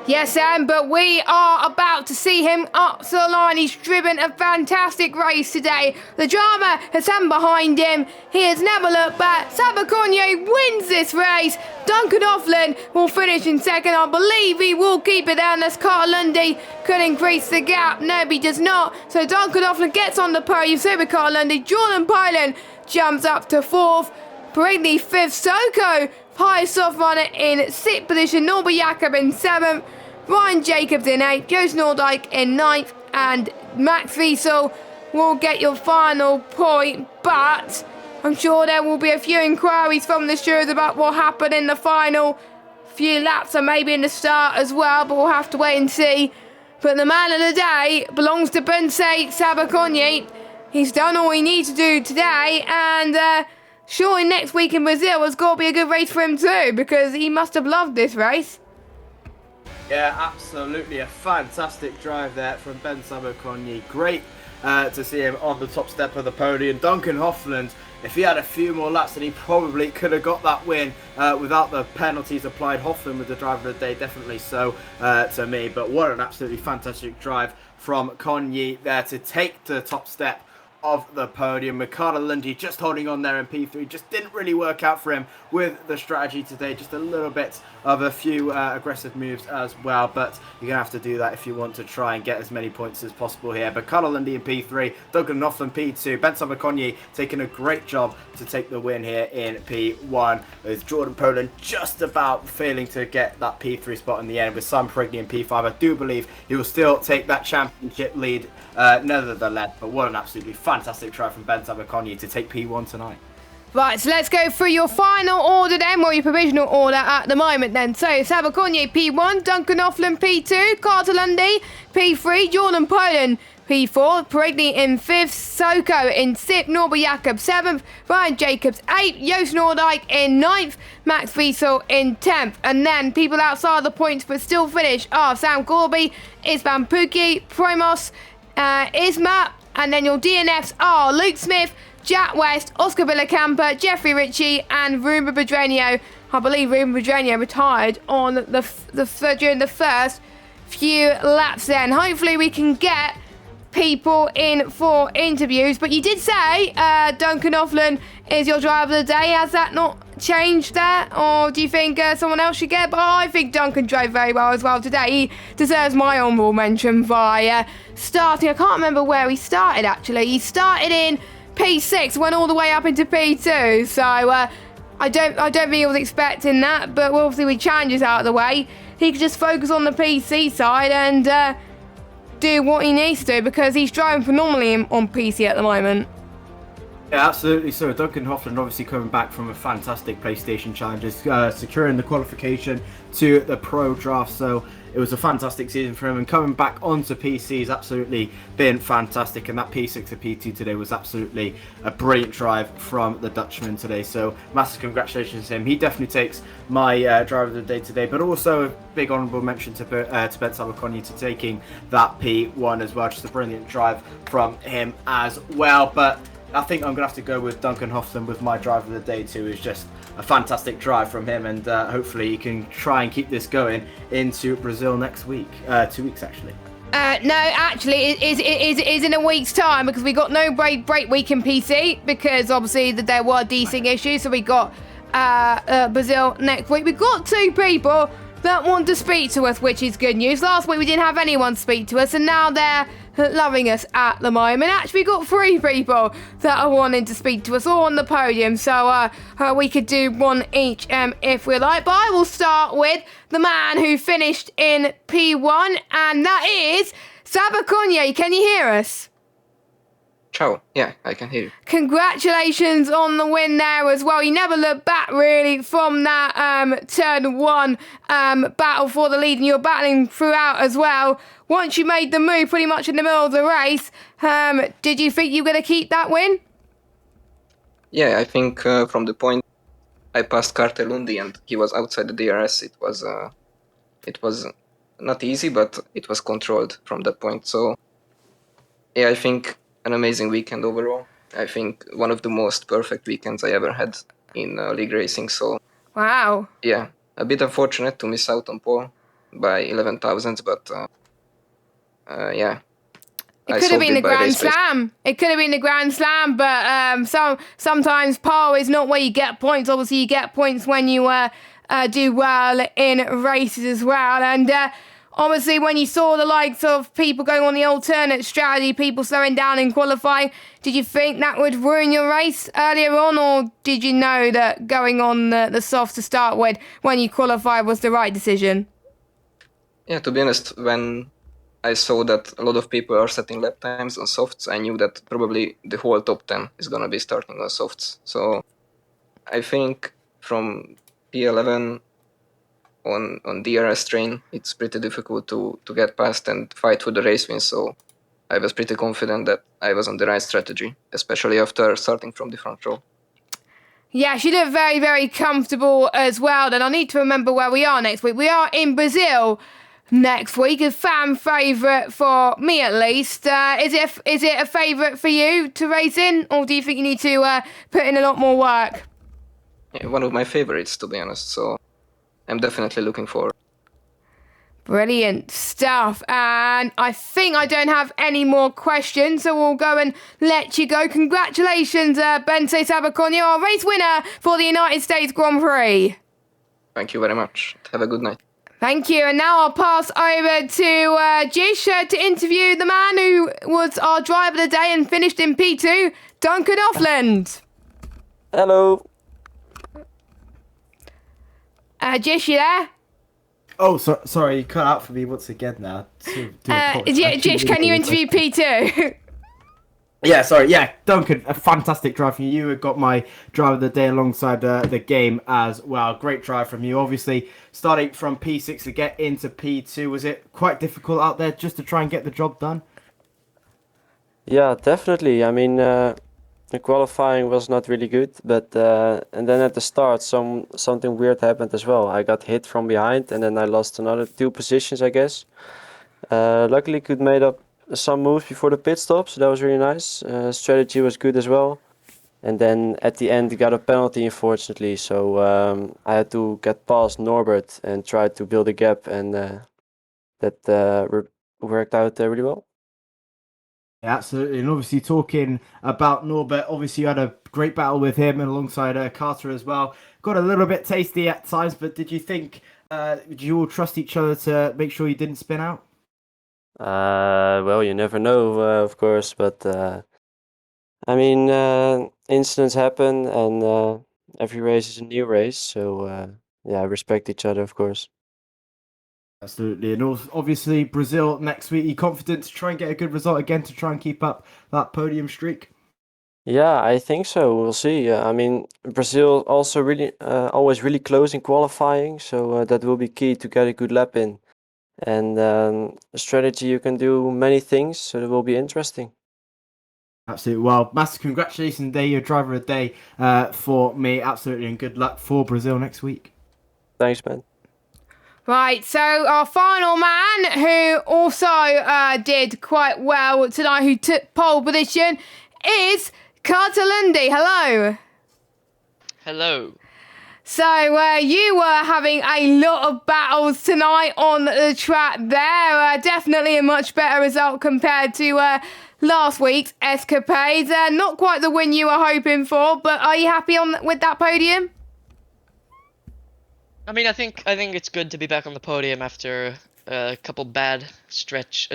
Yes, Sam, but we are about to see him up to the line. He's driven a fantastic race today. The drama has happened behind him. He has never looked back. Sabakonyi wins this race. Duncan Offland will finish in second. I believe he will keep it there unless Carter Lundy could increase the gap. No, he does not. So Duncan Offland gets on the podium. So with Carter Lundy. Jordan Poland jumps up to fourth. Perigny fifth. Soko, highest soft runner in sixth position. Norbert Jakob in seventh. Ryan Jacobs in 8th, Joost Noordijk in 9th, and Max Wiesel will get your final point, but I'm sure there will be a few inquiries from the stewards about what happened in the final few laps and maybe in the start as well, but we'll have to wait and see. But the man of the day belongs to Bensei Sabakonyi. He's done all he needs to do today, and surely next week in Brazil has got to be a good race for him too, because he must have loved this race. Yeah, absolutely a fantastic drive there from Ben Sabakonyi. Great to see him on the top step of the podium. Duncan Hoffland, if he had a few more laps, then he probably could have got that win without the penalties applied. Hoffland was the driver of the day, definitely so to me. But what an absolutely fantastic drive from Konyi there to take the top step of the podium. Carter Lundy just holding on there in P3, just didn't really work out for him with the strategy today. Just a little bit of a few aggressive moves as well, but you're gonna have to do that if you want to try and get as many points as possible here. But Carter Lundy in P3, Duncan Hoffland P2, Ben Sabakonyi taking a great job to take the win here in P1, with Jordan Poland just about failing to get that P3 spot in the end with Sam Perigny in P5. I do believe he will still take that championship lead nevertheless, but what an absolutely fantastic try from Ben Sabakonyi to take P1 tonight. Right, so let's go through your final order then, or your provisional order at the moment then. So, Sabakonyi P1, Duncan Hoffland P2, Carter Lundy P3, Jordan Poland P4, Perigny in 5th, Soko in 6th, Norbert Jakob 7th, Ryan Jacobs 8th, Joost Noordijk in 9th, Max Wiesel in 10th. And then people outside the points but still finish are Sam Gorby, Isvan Pukki, Promos, Isma, and then your DNFs are Luke Smith, Jack West, Oscar Villacampa, Jeffrey Ritchie, and Ruben Pedreño. I believe Ruben Pedreño retired on during the first few laps then. Hopefully we can get people in for interviews. But you did say Duncan Offland is your driver of the day. Has that not changed there? Or do you think someone else should get? But I think Duncan drove very well as well today. He deserves my honourable mention by starting. I can't remember where he started actually. He started in P6, went all the way up into P2. So I don't think he was expecting that. But obviously with challenges out of the way, he could just focus on the PC side and do what he needs to do, because he's driving phenomenally on PC at the moment. Yeah, absolutely. So Duncan Hoffman obviously coming back from a fantastic PlayStation challenges, securing the qualification to the Pro Draft. So it was a fantastic season for him, and coming back onto PC has absolutely been fantastic. And that P6 to P2 today was absolutely a brilliant drive from the Dutchman today. So massive congratulations to him. He definitely takes my driver of the day today, but also a big honourable mention to Ben Sabakonya to taking that P1 as well. Just a brilliant drive from him as well. But I think I'm going to have to go with Duncan Hoffman with my driver of the day too. It's just a fantastic drive from him, and hopefully he can try and keep this going into Brazil next week. 2 weeks actually. No, actually, it is in a week's time, because we got no break week in PC, because obviously there were desync issues. So we got Brazil next week. We got 2 people that want to speak to us, which is good news. Last week we didn't have anyone speak to us, and now they're loving us at the moment. Actually, we got 3 people that are wanting to speak to us, all on the podium. So we could do one each if we like. But I will start with the man who finished in P1, and that is Sabakonya. Can you hear us? Ciao. Yeah, I can hear you. Congratulations on the win there as well. You never looked back really from that turn 1 battle for the lead, and you're battling throughout as well. Once you made the move pretty much in the middle of the race, did you think you were going to keep that win? Yeah, I think from the point I passed Cartelundi and he was outside the DRS, it was not easy, but it was controlled from that point. So yeah, I think an amazing weekend overall. I think one of the most perfect weekends I ever had in league racing. So wow. Yeah, a bit unfortunate to miss out on pole by 11 thousandths, but yeah. It could have been the Grand Slam. It could have been the Grand Slam, but sometimes pole is not where you get points. Obviously, you get points when you do well in races as well. And obviously, when you saw the likes of people going on the alternate strategy, people slowing down in qualifying, did you think that would ruin your race earlier on, or did you know that going on the soft to start with when you qualified was the right decision? Yeah, to be honest, when I saw that a lot of people are setting lap times on softs, I knew that probably the whole top 10 is going to be starting on softs. So I think from P11 on DRS train, it's pretty difficult to get past and fight for the race win. So I was pretty confident that I was on the right strategy, especially after starting from the front row. Yeah, she looked very, very comfortable as well. Then I need to remember where we are next week. We are in Brazil next week, a fan favourite for me at least. Is it a favourite for you to race in, or do you think you need to put in a lot more work? Yeah, one of my favourites, to be honest. So I'm definitely looking forward. Brilliant stuff. And I think I don't have any more questions, so we'll go and let you go. Congratulations, Bence Sabakonya, our race winner for the United States Grand Prix. Thank you very much. Have a good night. Thank you. And now I'll pass over to Gish to interview the man who was our driver of the day and finished in P2, Duncan Offland. Hello. Gish, you there? Oh, sorry, you cut out for me once again now. Gish, can you interview P2? Yeah, sorry. Yeah, Duncan, a fantastic drive from you. You got my drive of the day alongside the game as well. Great drive from you. Obviously, starting from P6 to get into P2, was it quite difficult out there just to try and get the job done? Yeah, definitely. I mean, the qualifying was not really good, but and then at the start, something weird happened as well. I got hit from behind, and then I lost another 2 positions, I guess. Luckily, could made up some moves before the pit stop, so that was really nice. Strategy was good as well, and then at the end got a penalty, unfortunately. So I had to get past Norbert and try to build a gap, and that worked out really well. Yeah, absolutely. And obviously talking about Norbert, obviously you had a great battle with him and alongside Carter as well. Got a little bit tasty at times, but did you think, did you all trust each other to make sure you didn't spin out? Well, you never know, of course, but I mean, incidents happen, and every race is a new race. So yeah, respect each other, of course. Absolutely. And also, obviously Brazil next week. Are you confident to try and get a good result again to try and keep up that podium streak? Yeah, I think so. We'll see. I mean, Brazil also really always really close in qualifying, so that will be key to get a good lap in. And strategy, you can do many things, so it will be interesting. Absolutely. Well, massive congratulations, day your driver of the day for me. Absolutely, and good luck for Brazil next week. Thanks, man. Right, so our final man, who also did quite well tonight, who took pole position, is Carter Lundy. Hello. Hello. So you were having a lot of battles tonight on the track there. Definitely a much better result compared to last week's escapades. Not quite the win you were hoping for, but are you happy with that podium? I mean, I think it's good to be back on the podium after a bad stretch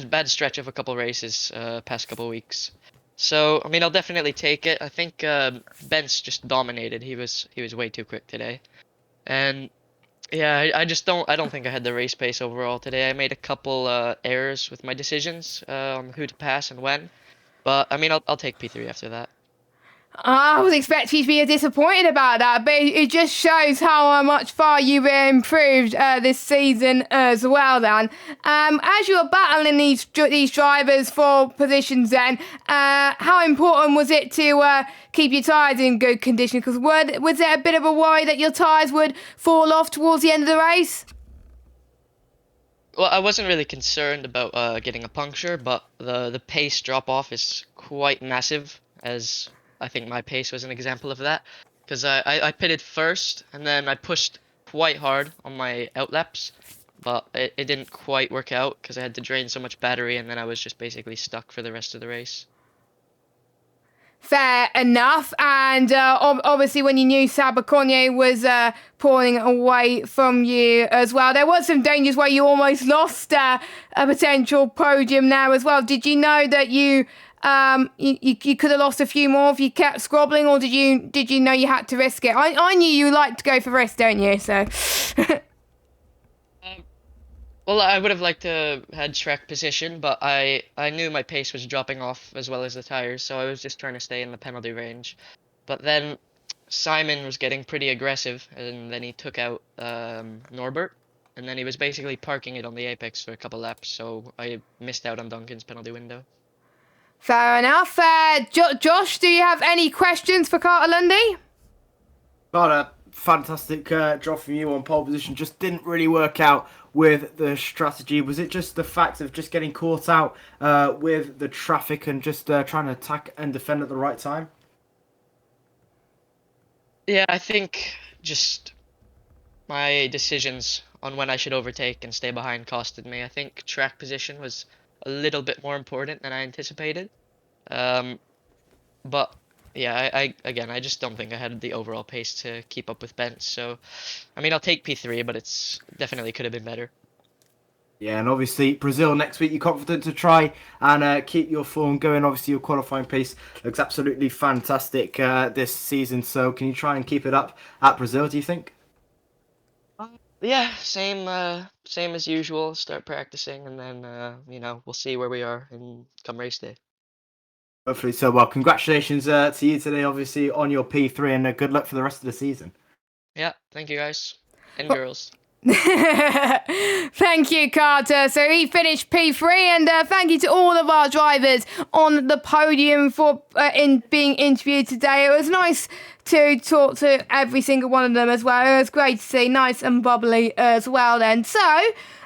of a couple races past couple weeks. So I mean, I'll definitely take it. I think Benz just dominated. He was way too quick today, and yeah, I don't think I had the race pace overall today. I made a couple errors with my decisions on who to pass and when, but I mean, I'll take P3 after that. I was expecting you to be disappointed about that, but it just shows how much far you've improved this season as well, then. As you were battling these drivers for positions then, how important was it to keep your tyres in good condition? Because was there a bit of a worry that your tyres would fall off towards the end of the race? Well, I wasn't really concerned about getting a puncture, but the pace drop-off is quite massive, as I think my pace was an example of that, because I pitted first and then I pushed quite hard on my outlaps, but it didn't quite work out because I had to drain so much battery and then I was just basically stuck for the rest of the race. Fair enough, and obviously when you knew Sabaconye was pulling away from you as well, there was some dangers where you almost lost a potential podium now as well. Did you know that you could have lost a few more if you kept squabbling, or did you know you had to risk it? I knew you like to go for risk, don't you? So. Well, I would have liked to had track position, but I knew my pace was dropping off as well as the tires, so I was just trying to stay in the penalty range. But then Simon was getting pretty aggressive, and then he took out Norbert, and then he was basically parking it on the apex for a couple laps, so I missed out on Duncan's penalty window. Fair enough. Josh, do you have any questions for Carter Lundy? Got a fantastic job from you on pole position. Just didn't really work out with the strategy. Was it just the fact of just getting caught out with the traffic and just trying to attack and defend at the right time? Yeah, I think just my decisions on when I should overtake and stay behind costed me. I think track position was a little bit more important than I anticipated. But yeah, I just don't think I had the overall pace to keep up with Bent. So, I mean, I'll take P3, but it's definitely could have been better. Yeah, and obviously Brazil next week. You're confident to try and keep your form going. Obviously, your qualifying pace looks absolutely fantastic this season. So, can you try and keep it up at Brazil? Do you think? Yeah, same as usual. Start practicing, and then we'll see where we are in come race day. Hopefully so. Well, congratulations to you today, obviously, on your P3, and good luck for the rest of the season. Yeah, thank you guys and girls. Thank you, Carter. So he finished P3, and thank you to all of our drivers on the podium for in being interviewed today. It was nice to talk to every single one of them as well. It was great to see, nice and bubbly as well then. So,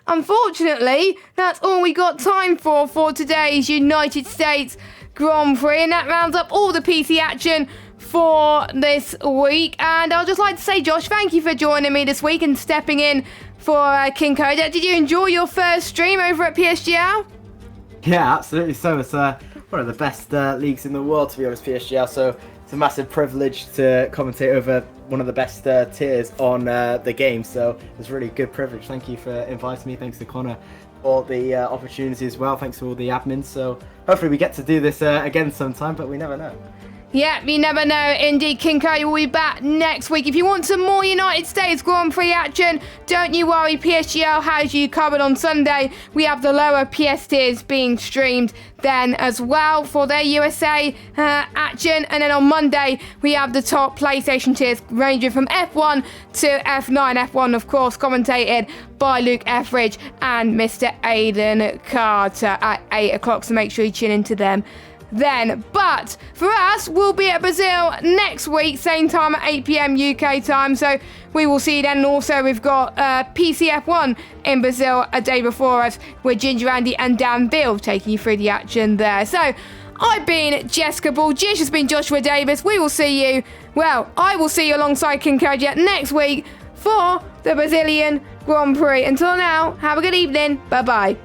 unfortunately, that's all we got time for today's United States Grand Prix, and that rounds up all the PC action for this week. And I'd just like to say, Josh, thank you for joining me this week and stepping in for King Kodak. Did you enjoy your first stream over at PSGL? Yeah, absolutely. So it's one of the best leagues in the world, to be honest, PSGL. So it's a massive privilege to commentate over one of the best tiers on the game. So it's a really good privilege. Thank you for inviting me. Thanks to Connor for the opportunity as well. Thanks to all the admins. So hopefully we get to do this again sometime, but we never know. Yeah, you never know. Indeed, King Cody will be back next week. If you want some more United States Grand Prix action, don't you worry. PSGL has you covered on Sunday. We have the lower PS tiers being streamed then as well for their USA action. And then on Monday, we have the top PlayStation tiers ranging from F1 to F9. F1, of course, commentated by Luke Etheridge and Mr. Aidan Carter at 8 o'clock. So make sure you tune into them then. But for us, we'll be at Brazil next week, same time at 8 p.m. UK time, so we will see you then. And also we've got PCF1 in Brazil a day before us with Ginger Andy and Dan Bill taking you through the action there. So I've been Jessica Ball, Gish has been Joshua Davis. We will see you, well, I will see you alongside King Kojak next week for the Brazilian Grand Prix. Until now, have a good evening. Bye bye.